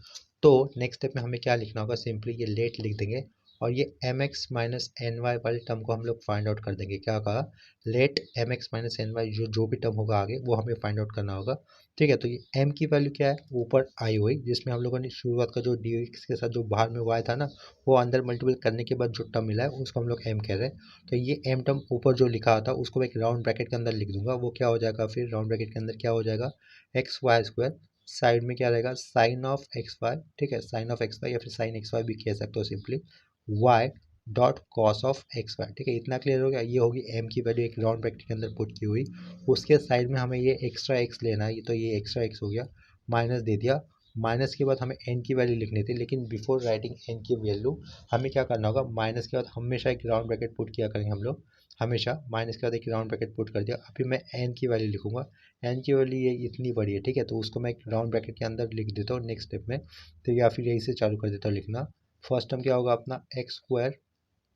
तो नेक्स्ट स्टेप में हमें क्या लिखना होगा, सिंपली ये लेट लिख देंगे और ये m x minus n y वाले टर्म को हम लोग फाइंड आउट कर देंगे। क्या कहा, let m x minus n y, जो भी टर्म होगा आगे वो हमें फाइंड आउट करना होगा। ठीक है, तो ये m की वैल्यू क्या है, ऊपर आई हुई, जिसमें हम लोगों ने शुरुआत का जो dx के साथ जो बाहर में y था ना, वो अंदर मल्टीपल करने के बाद जो टर्म मिला है उसको हम लोग m कह रहे हैं। तो ये m टर्म ऊपर जो लिखा था उसको मैं एक राउंड ब्रैकेट के अंदर लिख दूंगा। वो क्या हो जाएगा, फिर राउंड ब्रैकेट के अंदर क्या हो जाएगा, एक्स वाई स्क्वायर, साइड में क्या रहेगा, साइन ऑफ एक्स वाई। ठीक है, साइन ऑफ एक्स वाई या फिर साइन एक्स वाई भी कह सकते हो simply, y dot cos of x y. ठीक है, इतना क्लियर हो गया। ये होगी m की वैल्यू एक राउंड ब्रैकेट के अंदर पुट की हुई। उसके साइड में हमें ये एक्स्ट्रा एक्स लेना है, तो ये एक्स्ट्रा एक्स हो गया, माइनस दे दिया। माइनस के बाद हमें n की वैल्यू लिखनी थी, लेकिन बिफोर राइटिंग n की वैल्यू हमें क्या करना होगा, माइनस के बाद हमेशा एक राउंड ब्रैकेट पुट किया करेंगे हम लोग, हमेशा माइनस के बाद एक राउंड ब्रैकेट पुट कर दिया। अभी मैं n की वैल्यू लिखूंगा, n की वैल्यू ये इतनी बड़ी है, ठीक है, तो उसको मैं एक राउंड ब्रैकेट के अंदर लिख देता हूँ नेक्स्ट स्टेप में। तो या फिर यही से चालू कर देता हूँ लिखना। फर्स्ट टर्म क्या होगा अपना, एक्स स्क्वायर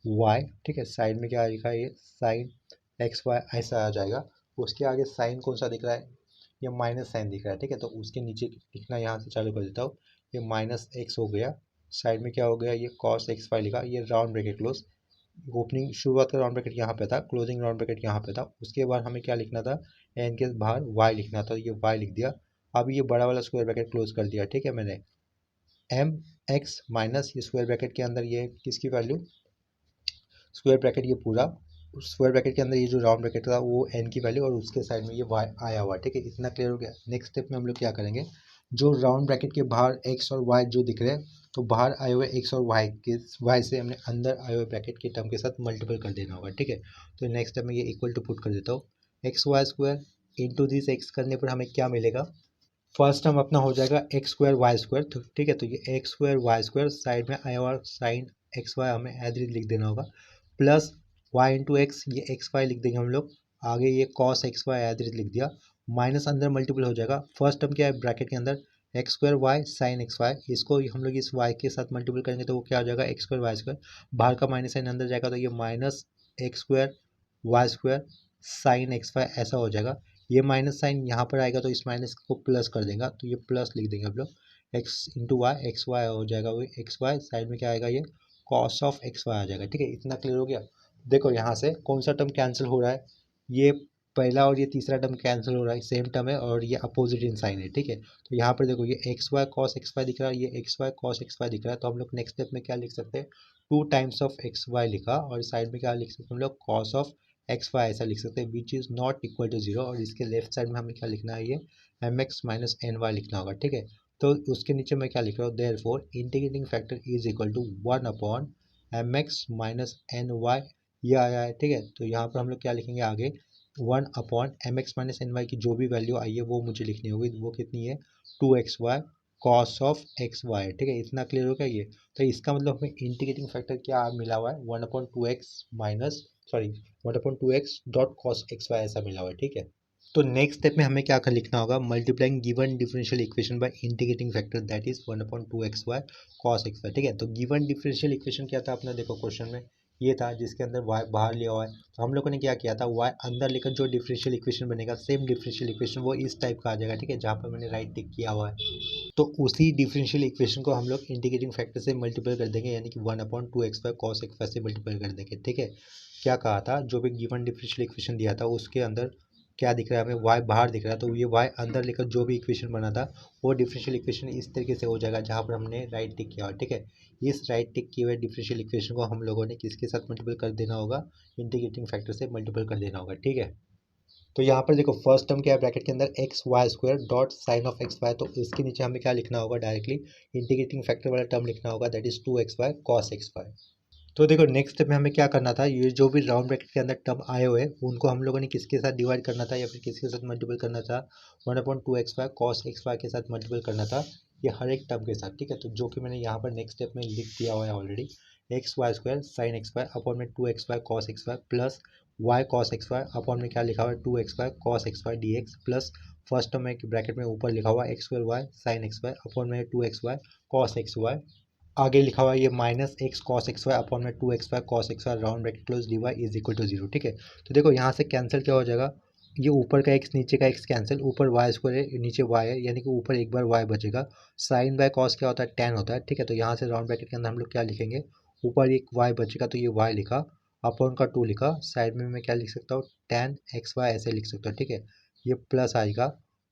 वाई, ठीक है, साइड में क्या लिखा है, ये साइन एक्स वाई ऐसा आ जाएगा। उसके आगे साइन कौन सा दिख रहा है, ये माइनस साइन दिख रहा है। ठीक है, तो उसके नीचे लिखना यहाँ से चालू कर देता हूँ, ये माइनस एक्स हो गया। साइड में क्या हो गया, ये कॉस एक्स वाई लिखा, ये राउंड ब्रैकेट क्लोज। ओपनिंग शुरुआत का राउंड ब्रैकेट यहाँ पे था, क्लोजिंग राउंड ब्रैकेट यहाँ पे था। उसके बाद हमें क्या लिखना था, एन के बाहर वाई लिखना था, ये वाई लिख दिया। अब ये बड़ा वाला स्क्वायर ब्रैकेट क्लोज कर दिया। ठीक है, मैंने एम एक्स माइनस ये स्क्वायर ब्रैकेट के अंदर ये किसकी वैल्यू, स्क्वायर ब्रैकेट ये पूरा, स्क्वायर ब्रैकेट के अंदर ये जो राउंड ब्रैकेट था वो एन की वैल्यू और उसके साइड में ये वाई आया हुआ। ठीक है, इतना क्लियर हो गया। नेक्स्ट स्टेप में हम लोग क्या करेंगे, जो राउंड ब्रैकेट के बाहर एक्स और वाई जो दिख रहे हैं, तो बाहर आए हुए एक्स और वाई के वाई से हमने अंदर आए हुए ब्रैकेट के टर्म के साथ मल्टीपल कर देना होगा। ठीक है, तो नेक्स्ट स्टेप में ये इक्वल टू पुट कर देता हूँ, x y square into this x करने पर हमें क्या मिलेगा, फर्स्ट टर्म अपना हो जाएगा एक्स स्क्वायर वाई स्क्वायर। तो ठीक है, तो ये x square y square side में आया हुआ साइन एक्स वाई हमें एज लिख देना होगा, प्लस वाई इंटू एक्स, ये एक्स वाई लिख देंगे हम लोग, आगे ये कॉस एक्स वाई एज लिख दिया, माइनस अंदर मल्टीपल हो जाएगा। फर्स्ट टर्म क्या है ब्रैकेट के अंदर, x square y sine x y, इसको हम लोग इस वाई के साथ मल्टीपल करेंगे तो वो क्या हो जाएगा, एक्स स्क्वायर वाई स्क्वायर, बाहर का माइनस साइन अंदर जाएगा तो ये minus x square y square sine x y ऐसा हो जाएगा। ये माइनस साइन यहाँ पर आएगा तो इस माइनस को प्लस कर देगा, तो ये प्लस लिख देंगे हम लोग, x into y, x y हो जाएगा, वो एक्स वाई साइड में क्या आएगा, ये कॉस ऑफ एक्स वाई आ जाएगा। ठीक है, इतना क्लियर हो गया। देखो यहाँ से कौन सा टर्म कैंसिल हो रहा है, ये पहला और ये तीसरा टर्म कैंसिल हो रहा है, सेम टर्म है और ये अपोजिट इन साइन है। ठीक है, तो यहाँ पर देखो ये x y cos x y दिख रहा है, ये x y cos x y दिख रहा है, तो हम लोग नेक्स्ट स्टेप में क्या लिख सकते हैं, two times of x y लिखा और साइड में क्या लिख सकते हैं हम लोग, कॉस ऑफ एक्स वाई ऐसा लिख सकते हैं, which is not equal to zero. और इसके लेफ्ट साइड में हमें क्या लिखना है, ये m x minus n y लिखना होगा। ठीक है, तो उसके नीचे मैं क्या लिख रहा हूँ, therefore integrating factor is equal to one upon m x minus n y, ये आया है। ठीक है, तो यहाँ पर हम लोग क्या लिखेंगे आगे, one upon m x minus n y की जो भी वैल्यू आई है वो मुझे लिखनी होगी, वो कितनी है, two x y cos of x y. ठीक है, इतना क्लियर हो गया ये। तो इसका मतलब हमें इंटीग्रेटिंग फैक्टर क्या मिला हुआ है, one upon two x minus, sorry, one upon two x dot cos x y ऐसा मिला हुआ है। ठीक है, तो नेक्स्ट स्टेप में हमें क्या कर लिखना होगा, multiplying given differential equation by integrating factor that is one upon two x y cos x y. ठीक है, तो गिवन डिफरेंशियल इक्वेशन क्या था अपना, देखो क्वेश्चन में ये था जिसके अंदर y बाहर लिया हुआ है, तो हम लोगों ने क्या किया था, y अंदर लेकर जो डिफरेंशियल इक्वेशन बनेगा, सेम डिफरेंशियल इक्वेशन वो इस टाइप का आ जाएगा। ठीक है, जहाँ पर मैंने राइट टिक किया हुआ है, तो उसी डिफरेंशियल इक्वेशन को हम लोग इंटीग्रेटिंग फैक्टर से मल्टीपल कर देंगे, यानी कि one upon two x y cos x y से मल्टीपल कर देंगे। ठीक है, क्या कहा था, जो भी गिवन डिफरेंशियल इक्वेशन दिया था उसके अंदर क्या दिख रहा है हमें, y बाहर दिख रहा है, तो ये y अंदर लेकर जो भी इक्वेशन बना था वो डिफरेंशियल इक्वेशन इस तरीके से हो जाएगा जहाँ पर हमने राइट टिक किया। ठीक है, इस राइट टिक किए हुए डिफरेंशियल इक्वेशन को हम लोगों ने किसके साथ मल्टीपल कर देना होगा, इंटीग्रेटिंग फैक्टर से मल्टीपल कर देना होगा। ठीक है, तो यहाँ पर देखो फर्स्ट टर्म क्या है ब्रैकेट के अंदर, x y square dot sine of x y, तो इसके नीचे हमें क्या लिखना होगा, डायरेक्टली इंटीग्रेटिंग फैक्टर वाला टर्म लिखना होगा, that is two x y cos x y. तो देखो नेक्स्ट स्टेप में हमें क्या करना था, ये जो भी राउंड ब्रैकेट के अंदर टर्म आए हुए उनको हम लोगों ने किसके साथ डिवाइड करना था या फिर किसके साथ मल्टीपल करना था, one upon two x y cos x y के साथ मल्टीपल करना था, ये हर एक टर्म के साथ। ठीक है, तो जो कि मैंने यहाँ पर नेक्स्ट स्टेप में लिख दिया हुआ है already, x y square sine x y upon में two x y cos x y plus y cos x y upon में क्या लिखा हुआ है, two x y cos x y d x plus first term में bracket में ऊपर लिखा हुआ है x square y sine x y upon में two x y cos x y, आगे लिखा हुआ है ये minus x cos x y upon में two x y cos x y round bracket close d y is equal to zero. ठीक है, तो देखो यहाँ से कैंसिल क्या हो जाएगा, ये ऊपर का एक्स नीचे का एक्स कैंसिल, ऊपर वाई स्क्वायर है नीचे वाई है, यानी कि ऊपर एक बार वाई बचेगा। साइन बाय कॉस क्या होता है, टेन होता है, ठीक है। तो यहाँ से राउंड ब्रैकेट के अंदर हम लोग क्या लिखेंगे, ऊपर एक वाई बचेगा तो ये वाई लिखा, अपॉन का 2 लिखा, साइड में मैं क्या लिख सकता हूँ, टेन एक्स वाई ऐसे लिख सकता हूँ, ठीक है। ये प्लस आएगा,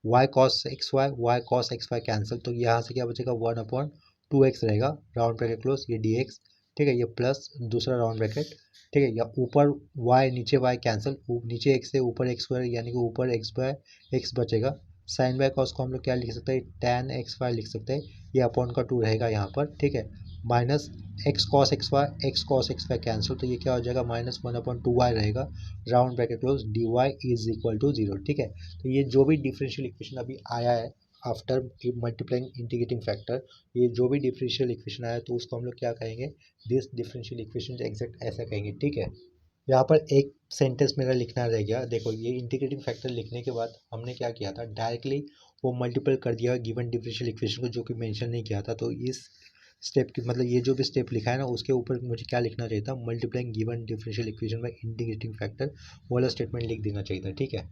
y cos x y cancel, तो यहाँ से क्या बचेगा, 1/2x रहेगा, राउंड ब्रैकेट क्लोज, ये dx, ठीक है। ये प्लस दूसरा राउंड ब्रैकेट, ठीक है। या ऊपर y नीचे y कैंसिल, नीचे x से ऊपर एक्स स्क्वायर, यानी कि ऊपर x बाय एक्स बचेगा। साइन बाय कॉस को हम लोग क्या लिख सकते हैं, tan एक्स वाई लिख सकते हैं, ये अपॉन का 2 रहेगा यहाँ पर, ठीक है। Minus x cos x y cancel, तो ये क्या हो जाएगा, -1/2y रहेगा, round bracket close, dy is equal to 0, ठीक है। तो ये जो भी डिफरेंशियल इक्वेशन अभी आया है आफ्टर मल्टीप्लाइंग इंटीग्रेटिंग फैक्टर, ये जो भी डिफरेंशियल इक्वेशन आया तो उसको हम लोग क्या कहेंगे, दिस डिफरेंशियल इक्वेशन एग्जैक्ट ऐसा कहेंगे, ठीक है। यहाँ पर एक सेंटेंस मेरा लिखना रह गया, देखो ये इंटीग्रेटिंग फैक्टर लिखने के बाद हमने क्या किया था, डायरेक्टली वो मल्टीपल कर दिया गिवन डिफरेंशियल इक्वेशन को, जो कि मेंशन नहीं किया था। तो इस स्टेप की मतलब ये जो भी स्टेप लिखा है ना, उसके ऊपर मुझे क्या लिखना चाहिए था, multiplying given differential equation by integrating factor वाला स्टेटमेंट लिख देना चाहिए था, ठीक है।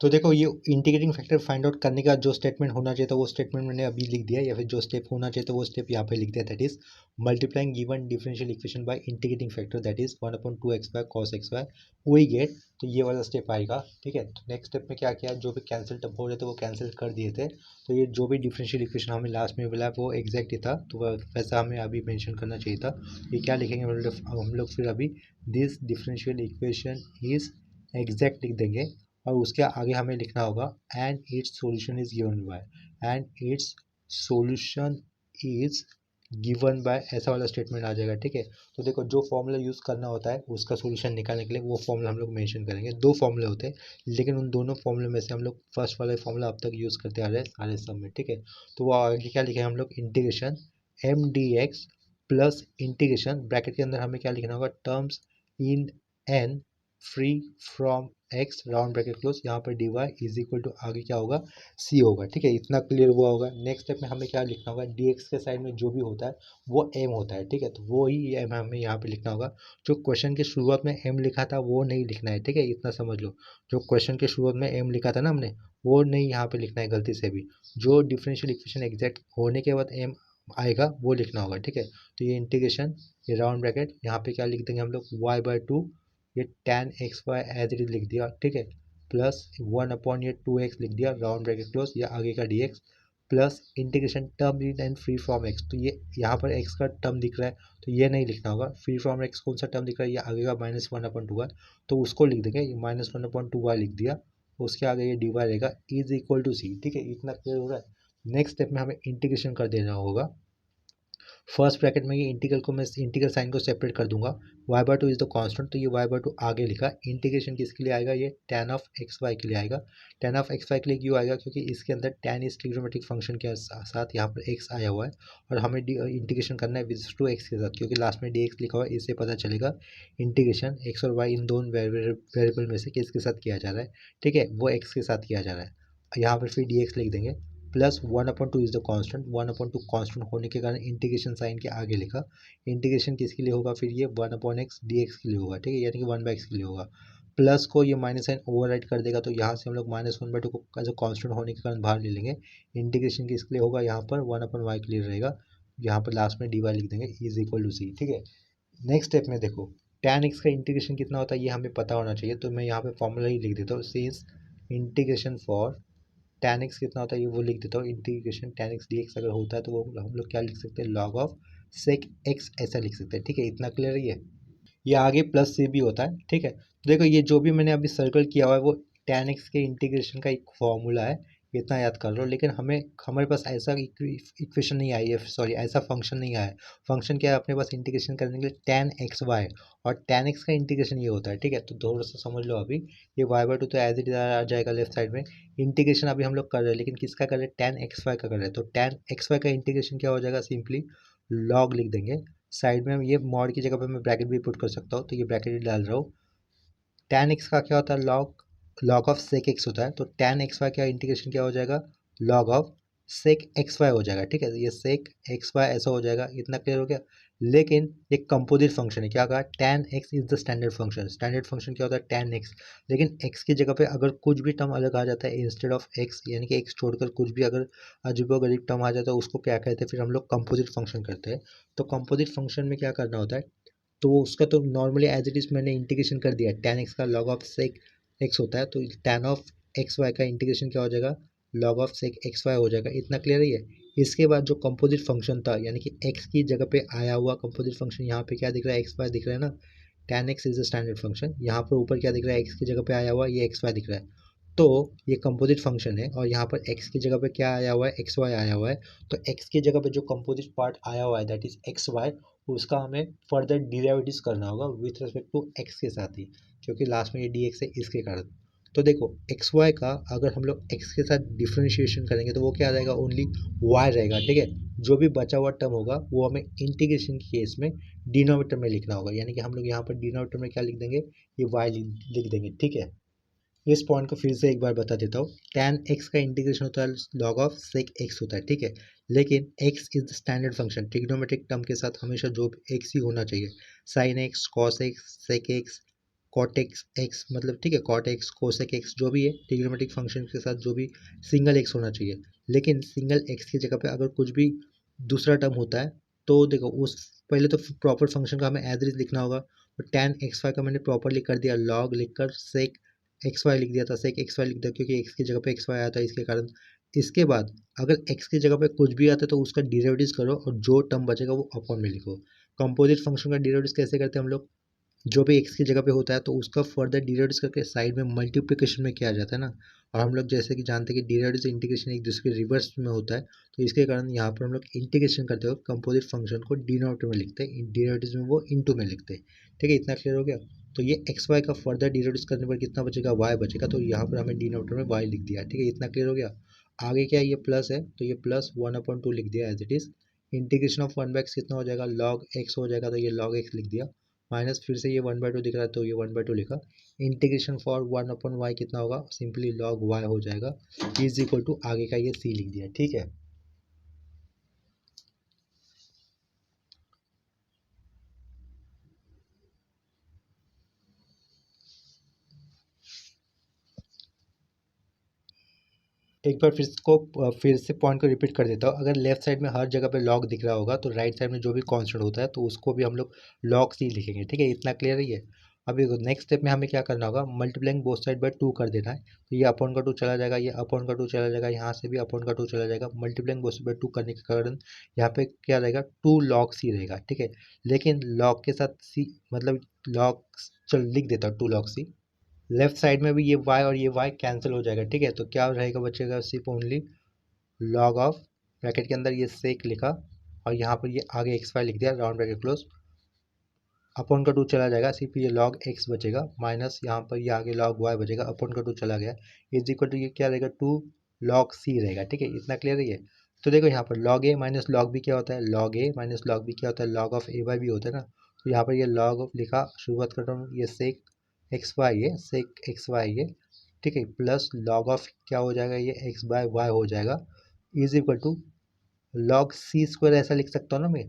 तो देखो ये इंटीग्रेटिंग फैक्टर फाइंड आउट करने का जो स्टेटमेंट होना चाहिए था वो स्टेटमेंट मैंने अभी लिख दिया, या फिर जो स्टेप होना चाहिए था वो स्टेप यहाँ पे लिख दिया, that is multiplying given differential equation by integrating factor, that is 1/2x by cos x y, वही गेट। तो ये वाला स्टेप आएगा, ठीक है। तो नेक्स्ट स्टेप में क्या किया, जो भी कैंसिल टर्म हो रहे थे वो कैंसिल कर दिए थे, तो ये जो भी डिफरेंशियल इक्वेशन हमें लास्ट में मिला वो एग्जैक्ट ही था, तो वैसा हमें अभी मेंशन करना चाहिए था। ये क्या लिखेंगे हम लोग फिर अभी, this differential equation is exact लिख देंगे, और उसके आगे हमें लिखना होगा and it's solution is given by, and it's solution is given by, ऐसा वाला स्टेटमेंट आ जाएगा, ठीक है। तो देखो जो फॉर्मूला यूज़ करना होता है उसका सॉल्यूशन निकालने के लिए, वो फॉर्मूला हम लोग मेंशन करेंगे। दो फॉर्मूले होते हैं, लेकिन उन दोनों फॉर्मूले में से हम लोग फर्स्ट वाला फॉर्मूला अब तक यूज़ करते आ रहे हैं सारे सब में, ठीक है। तो वो आगे क्या लिखे हम लोग, integration m d x plus integration bracket के अंदर हमें क्या लिखना होगा, terms in n free from x, round bracket close, यहाँ पर d y is equal to आगे क्या होगा, सी होगा, ठीक है। इतना क्लियर हुआ होगा। नेक्स्ट स्टेप में हमें क्या लिखना होगा, डी एक्स के साइड में जो भी होता है वो एम होता है, ठीक है। तो वो ही एम हमें यहाँ पे लिखना होगा, जो क्वेश्चन के शुरुआत में एम लिखा था वो नहीं लिखना है, ठीक है, इतना समझ लो। जो क्वेश्चन के शुरुआत में एम लिखा था ना हमने, वो नहीं यहाँ पे लिखना है गलती से भी। जो डिफरेंशियल इक्वेशन एग्जैक्ट होने के बाद एम आएगा वो लिखना होगा, ठीक है। तो ये इंटीग्रेशन, ये राउंड ब्रैकेट, यहाँ पे क्या लिख देंगे हम लोग, y/2, ये tan x y as it is लिख दिया, ठीक है, प्लस 1 ये 2x लिख दिया, राउंड ब्रैकेट क्लोज, या आगे का dx, plus integration term in and free from x, तो ये यहाँ पर x का टर्म दिख रहा है तो ये नहीं लिखना होगा। फ्री फ्रॉम एक्स कौन सा टर्म दिख रहा है, ये आगे का -1/2y, तो उसको लिख देंगे, ये -1/2y लिख दिया, उसके आगे ये dy रहेगा इज इक्वल टू सी, ठीक है। इतना क्लियर हो रहा है। नेक्स्ट स्टेप में हमें इंटीग्रेशन कर देना होगा। फर्स्ट ब्रैकेट में ये इंटीग्रल को मैं इंटीग्रल साइन को सेपरेट कर दूंगा, y/2 इज द कांस्टेंट, तो ये y/2 आगे लिखा, इंटीग्रेशन किसके लिए आएगा, ये tan ऑफ एक्स वाई के लिए आएगा। tan ऑफ एक्स वाई के लिए क्यों आएगा, क्योंकि इसके अंदर tan इस ट्रिग्नोमेट्रिक फंक्शन के साथ यहाँ पर x आया हुआ है, और हमें इंटीग्रेशन करना है विद टू एक्स के साथ, क्योंकि लास्ट में dx लिखा हुआ है, इससे पता चलेगा इंटीग्रेशन x और y इन दोनों वेरिएबल में से किसके साथ किया जा रहा है, ठीक है, वो x के साथ किया जा रहा है। यहाँ पर फिर dx लिख देंगे, plus 1/2 is the constant, 1/2 constant होने के कारण इंटीग्रेशन साइन के आगे लिखा, इंटीग्रेशन किसके लिए होगा, फिर ये 1/x dx के लिए होगा, ठीक है, यानी कि 1/x के लिए होगा। प्लस को ये माइनस साइन ओवरराइट कर देगा, तो यहाँ से हम लोग -1/2 को एज अ कांस्टेंट होने के कारण बाहर ले लेंगे। इंटीग्रेशन किसके लिए होगा, यहाँ पर 1/y के लिए रहेगा, यहाँ पर लास्ट में dy लिख देंगे इज इक्वल टू सी, ठीक है। नेक्स्ट स्टेप में देखो, tan x का इंटीग्रेशन कितना होता है ये हमें पता होना चाहिए, तो मैं यहाँ पे फॉर्मूला ही लिख देता हूँ, since integration for tan x कितना होता है ये वो लिख देता हूँ, इंटीग्रेशन tan x dx अगर होता है तो वो हम लोग क्या लिख सकते हैं, log ऑफ sec x ऐसा लिख सकते हैं, ठीक है। इतना क्लियर है ये आगे प्लस से भी होता है, ठीक है। देखो ये जो भी मैंने अभी सर्कल किया हुआ है वो tan x के इंटीग्रेशन का एक फॉर्मूला है, इतना याद कर लो। लेकिन हमारे पास ऐसा इक्वेशन नहीं आई है, सॉरी ऐसा फंक्शन नहीं आया है। फंक्शन क्या है अपने पास इंटीग्रेशन करने के लिए, tan एक्स वाई, और tan x का इंटीग्रेशन ये होता है, ठीक है। तो थोड़ा सा समझ लो अभी, ये y/2 तो एज इट इज आ जाएगा लेफ्ट साइड में। इंटीग्रेशन अभी हम लोग कर रहे हैं, लेकिन किसका कर रहे हैं, tan एक्स वाई का कर रहे हैं, तो tan एक्स वाई का इंटीग्रेशन क्या हो जाएगा, सिंपली log लिख देंगे। साइड में ये मॉड की जगह पे मैं ब्रैकेट भी पुट कर सकता हूँ, तो ये ब्रैकेट ही डाल रहा हूँ। tan x का क्या होता है, log ऑफ sec x होता है, तो tan एक्स वाई का इंटीग्रेशन क्या हो जाएगा, log of sec x y हो जाएगा, ठीक है, ये सेक एक्स वाई ऐसा हो जाएगा, इतना क्लियर हो गया। लेकिन एक कंपोजिट फंक्शन है, क्या कहा, tan x is the standard function. Standard function क्या होता है, tan x। लेकिन x की जगह पे अगर कुछ भी टर्म अलग आ जाता है इंस्टेड ऑफ x, यानी कि x छोड़कर कुछ भी अगर अजीबोगरीब टर्म आ जाता है, उसको क्या कहते हैं, फिर हम लोग कंपोजिट फंक्शन करते हैं। तो कंपोजिट फंक्शन में क्या करना होता है, तो उसका तो नॉर्मली एज इट इज मैंने इंटीग्रेशन कर दिया, tan x का log ऑफ सेक x होता है, तो tan ऑफ एक्स वाई का इंटीग्रेशन क्या हो जाएगा, log of sec x y हो जाएगा, इतना क्लियर ही है। इसके बाद जो कंपोजिट फंक्शन था, यानी कि x की जगह पे आया हुआ कंपोजिट फंक्शन, यहाँ पे क्या दिख रहा है, एक्स वाई दिख रहा है ना, tan x is the standard function. यहाँ पर ऊपर क्या दिख रहा है, x की जगह पे आया हुआ ये एक्स वाई दिख रहा है। तो ये कंपोजिट फंक्शन है, और यहाँ पर x की जगह पे क्या आया हुआ है, एक्स वाई आया हुआ है। तो x की जगह पे जो कंपोजिट पार्ट आया हुआ है दैट इज एक्स वाई, उसका हमें फर्दर डिराइवेटिव्स करना होगा विथ रिस्पेक्ट टू x के साथ ही, क्योंकि लास्ट में ये dx है इसके कारण। तो देखो एक्स वाई का अगर हम लोग x के साथ डिफ्रेंशिएशन करेंगे तो वो क्या रहेगा, ओनली y रहेगा, ठीक है। जो भी बचा हुआ टर्म होगा वो हमें इंटीग्रेशन के केस में डिनोमिनेटर में लिखना होगा, यानी कि हम लोग यहाँ पर डिनोमिनेटर में क्या लिख देंगे, ये y लिख देंगे, ठीक है। इस पॉइंट को फिर से एक बार बता देता हूँ, tan x का इंटीग्रेशन होता है log ऑफ sec x होता है, ठीक है। लेकिन x is the standard function, trigonometric term के साथ हमेशा जो भी x ही होना चाहिए, sin x cos x sec x cot x मतलब, ठीक है, cot x cosec x जो भी है ट्रिग्नोमेट्रिक फंक्शन के साथ जो भी सिंगल x होना चाहिए। लेकिन सिंगल x की जगह पे अगर कुछ भी दूसरा टर्म होता है, तो देखो उस पहले तो प्रॉपर फंक्शन का हमें एज इट इज लिखना होगा। तो tan एक्स वाई का मैंने प्रॉपरली कर दिया, log लिखकर sec एक्स वाई लिख दिया था, सेक एक्स वाई लिख दिया क्योंकि एक्स की जगह पे एक्स वाई आया था इसके कारण। इसके बाद अगर एक्स की जगह पे कुछ भी आता है तो उसका डिरेवेटिव्स करो और जो टर्म बचेगा वो अपॉन में लिखो। कंपोजिट फंक्शन का डिरेवेटिव्स कैसे करते हैं हम लोग, जो भी एक्स की जगह पे होता है तो उसका फर्दर डिराइव्स करके साइड में मल्टीप्लिकेशन में किया जाता है ना। और हम लोग जैसे कि जानते हैं कि डिराइव्स इंटीग्रेशन एक दूसरे के रिवर्स में होता है, तो इसके कारण यहाँ पर हम लोग इंटीग्रेशन करते हो कंपोजिट फंक्शन को डिनोमिनेटर में लिखते हैं, डिराइव्स में वो इनटू में लिखते हैं, ठीक है, इतना क्लियर हो गया। तो ये एक्स वाई का फर्दर डिराइव्स करने पर कितना बचेगा, वाई बचेगा, तो यहाँ पर हमें डिनोमिनेटर में वाई लिख दिया, ठीक है, इतना क्लियर हो गया। आगे क्या है, ये प्लस है तो ये प्लस 1/2 लिख दिया as it is. Integration of 1/x कितना हो जाएगा, log x हो जाएगा, तो ये log x लिख दिया। माइनस फिर से ये 1/2 दिख रहा है तो ये 1/2 लिखा। इंटीग्रेशन फॉर 1/y कितना होगा, सिंपली log y हो जाएगा, इज इक्वल टू आगे का ये c लिख दिया, ठीक है। एक बार फिर से पॉइंट को रिपीट कर देता हूँ, अगर लेफ्ट साइड में हर जगह पे log दिख रहा होगा तो राइट साइड में जो भी कांस्टेंट होता है तो उसको भी हम लोग log c लिखेंगे, ठीक है, इतना क्लियर ही है। अभी नेक्स्ट स्टेप में हमें क्या करना होगा, मल्टीप्लाइंग बोथ साइड बाय 2 कर देना है, तो ये अपॉन का 2 चला जाएगा, ये अपॉन का 2 चला जाएगा, यहाँ से भी अपॉन का 2 चला जाएगा। मल्टीप्लाइंग बोथ साइड बाय 2 करने के कारण यहाँ पे क्या रहेगा, 2 log c रहेगा, ठीक है। लेकिन log के साथ c मतलब log, चल लिख देता हूँ 2 log c। लेफ्ट साइड में भी ये y और ये y कैंसिल हो जाएगा, ठीक है, तो क्या रहेगा, बचेगा सिर्फ ओनली log ऑफ, ब्रैकेट के अंदर ये सेक लिखा और यहाँ पर ये आगे एक्स वाई लिख दिया, राउंड ब्रैकेट क्लोज, अपॉन का 2 चला जाएगा, सिर्फ ये log x बचेगा, माइनस यहाँ पर ये आगे log y बचेगा, अपॉन का 2 चला गया, इज इक्वल टू ये क्या रहेगा, 2 log c रहेगा, ठीक है, इतना क्लियर है। तो देखो यहाँ पर log a minus log b क्या होता है, log a minus log b क्या होता है, log of a by b होता है ना। तो यहाँ पर ये log ऑफ लिखा, शुरुआत करता हूँ, ये सेक एक्स वाई है, सेक एक्स वाई है, ठीक है, प्लस log ऑफ क्या हो जाएगा, ये x बाय वाई हो जाएगा, is equal to log c square ऐसा लिख सकता हूँ ना मैं,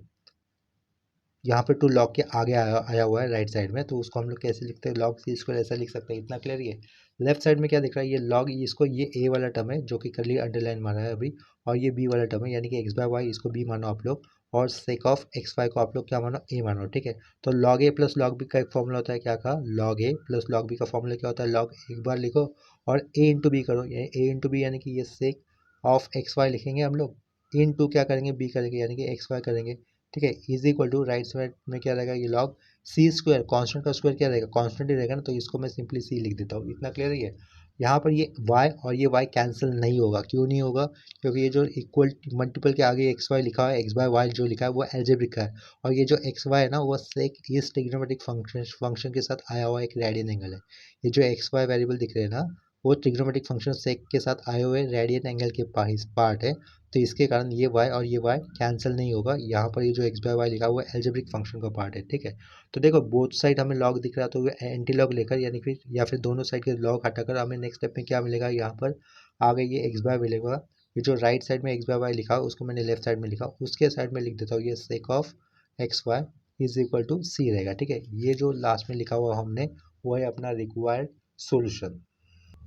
यहाँ पे 2 log के आगे आया हुआ है राइट साइड में, तो उसको हम लोग कैसे लिखते हैं, log c स्क्वायर ऐसा लिख सकते हैं, इतना क्लियर ही है। लेफ्ट साइड में क्या दिख रहा है, ये log, इसको ये a वाला टर्म है जो कि करली अंडरलाइन माना है अभी, और ये b वाला टर्म है यानी कि एक्स बाय वाई, इसको b मानो आप लोग, और सेक ऑफ एक्स वाई को आप लोग क्या मानो, a मानो, ठीक है। तो log a plus log b का एक फॉर्मूला होता है, क्या कहा, log a plus log b का फॉर्मूला क्या होता है, log एक बार लिखो और a इंटू बी करो, a इंटू बी यानी कि ये सेक ऑफ एक्स वाई लिखेंगे हम लोग, इंटू क्या करेंगे, b करेंगे यानी कि एक्स वाई करेंगे, ठीक है, is equal to right side में क्या रहेगा, ये log सी स्क्वायर, कॉन्स्टेंट का स्क्वायर क्या रहेगा, कॉन्स्टेंट ही रहेगा ना, तो इसको मैं सिंपली सी लिख देता हूँ, इतना क्लियर ही है। यहाँ पर ये y और ये y कैंसिल नहीं होगा, क्यों नहीं होगा, क्योंकि ये जो इक्वल मल्टीपल के आगे एक्स वाई लिखा है, एक्स बाय वाई जो लिखा है वो एल्जेब्रिक है, और ये जो एक्स वाई है ना वो सेक इस ट्रिग्नोमेट्रिक फंक्शन के साथ आया हुआ एक रेडियन एंगल है। ये जो एक्स वाई वेरिएबल दिख रहे हैं ना, वो ट्रिग्नोमेट्रिक फंक्शन सेक के साथ आए हुए रेडियन एंगल के पार्ट है, तो इसके कारण ये y और ये y कैंसिल नहीं होगा, यहाँ पर ये जो x बाय वाई लिखा हुआ है एल्जेब्रिक फंक्शन का पार्ट है, ठीक है। तो देखो बोथ साइड हमें log दिख रहा है, तो एंटी लॉग लेकर यानी फिर या फिर दोनों साइड के log हटाकर हमें नेक्स्ट स्टेप में क्या मिलेगा, यहाँ पर आगे ये x बाय मिलेगा, ये जो राइट साइड में एक्स बाय वाई लिखा उसको मैंने लेफ्ट साइड में लिखा, उसके साइड में लिख देता हूँ ये sec of x y is equal to c रहेगा। ठीक है, ये जो लास्ट में लिखा हुआ हमने वो है अपना रिक्वायर्ड सॉल्यूशन।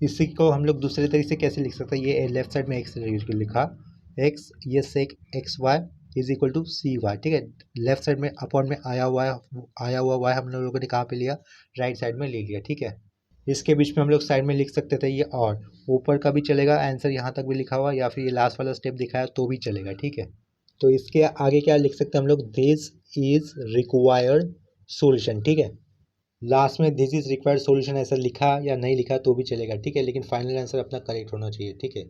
इसी को हम लोग दूसरे तरीके से कैसे लिख सकते हैं, ये लेफ्ट साइड में एक्स लिखा एक्स, ये sec x y is equal to c y. ठीक है, लेफ्ट साइड में अपॉन में आया हुआ वाई हम लोगों ने कहाँ पे लिया, राइट साइड में ले लिया। ठीक है, इसके बीच में हम लोग साइड में लिख सकते थे ये, और ऊपर का भी चलेगा, आंसर यहाँ तक भी लिखा हुआ, या फिर ये लास्ट वाला स्टेप दिखाया तो भी चलेगा। ठीक है, तो इसके आगे क्या लिख सकते हैं हम लोग, दिस इज रिक्वायर्ड सॉल्यूशन। ठीक है, लास्ट में दिस इज रिक्वायर्ड सॉल्यूशन ऐसा लिखा या नहीं लिखा तो भी चलेगा। ठीक है, लेकिन फाइनल आंसर अपना करेक्ट होना चाहिए। ठीक है,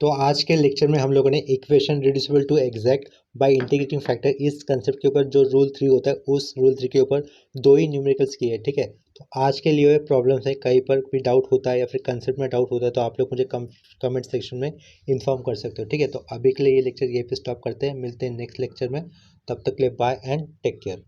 तो आज के लेक्चर में हम लोगों ने equation reducible to exact by integrating factor इस कंसेप्ट के ऊपर, जो रूल 3 होता है उस रूल 3 के ऊपर दो ही न्यूमेरिकल्स किए। ठीक है, तो आज के लिए प्रॉब्लम्स है, कहीं पर भी डाउट होता है या फिर कंसेप्ट में डाउट होता है तो आप लोग मुझे कमेंट सेक्शन में इन्फॉर्म कर सकते हो। ठीक है, तो अभी के लिए ये लेक्चर यहीं पे स्टॉप करते हैं, मिलते हैं नेक्स्ट लेक्चर में, तब तक के लिए बाय एंड टेक केयर।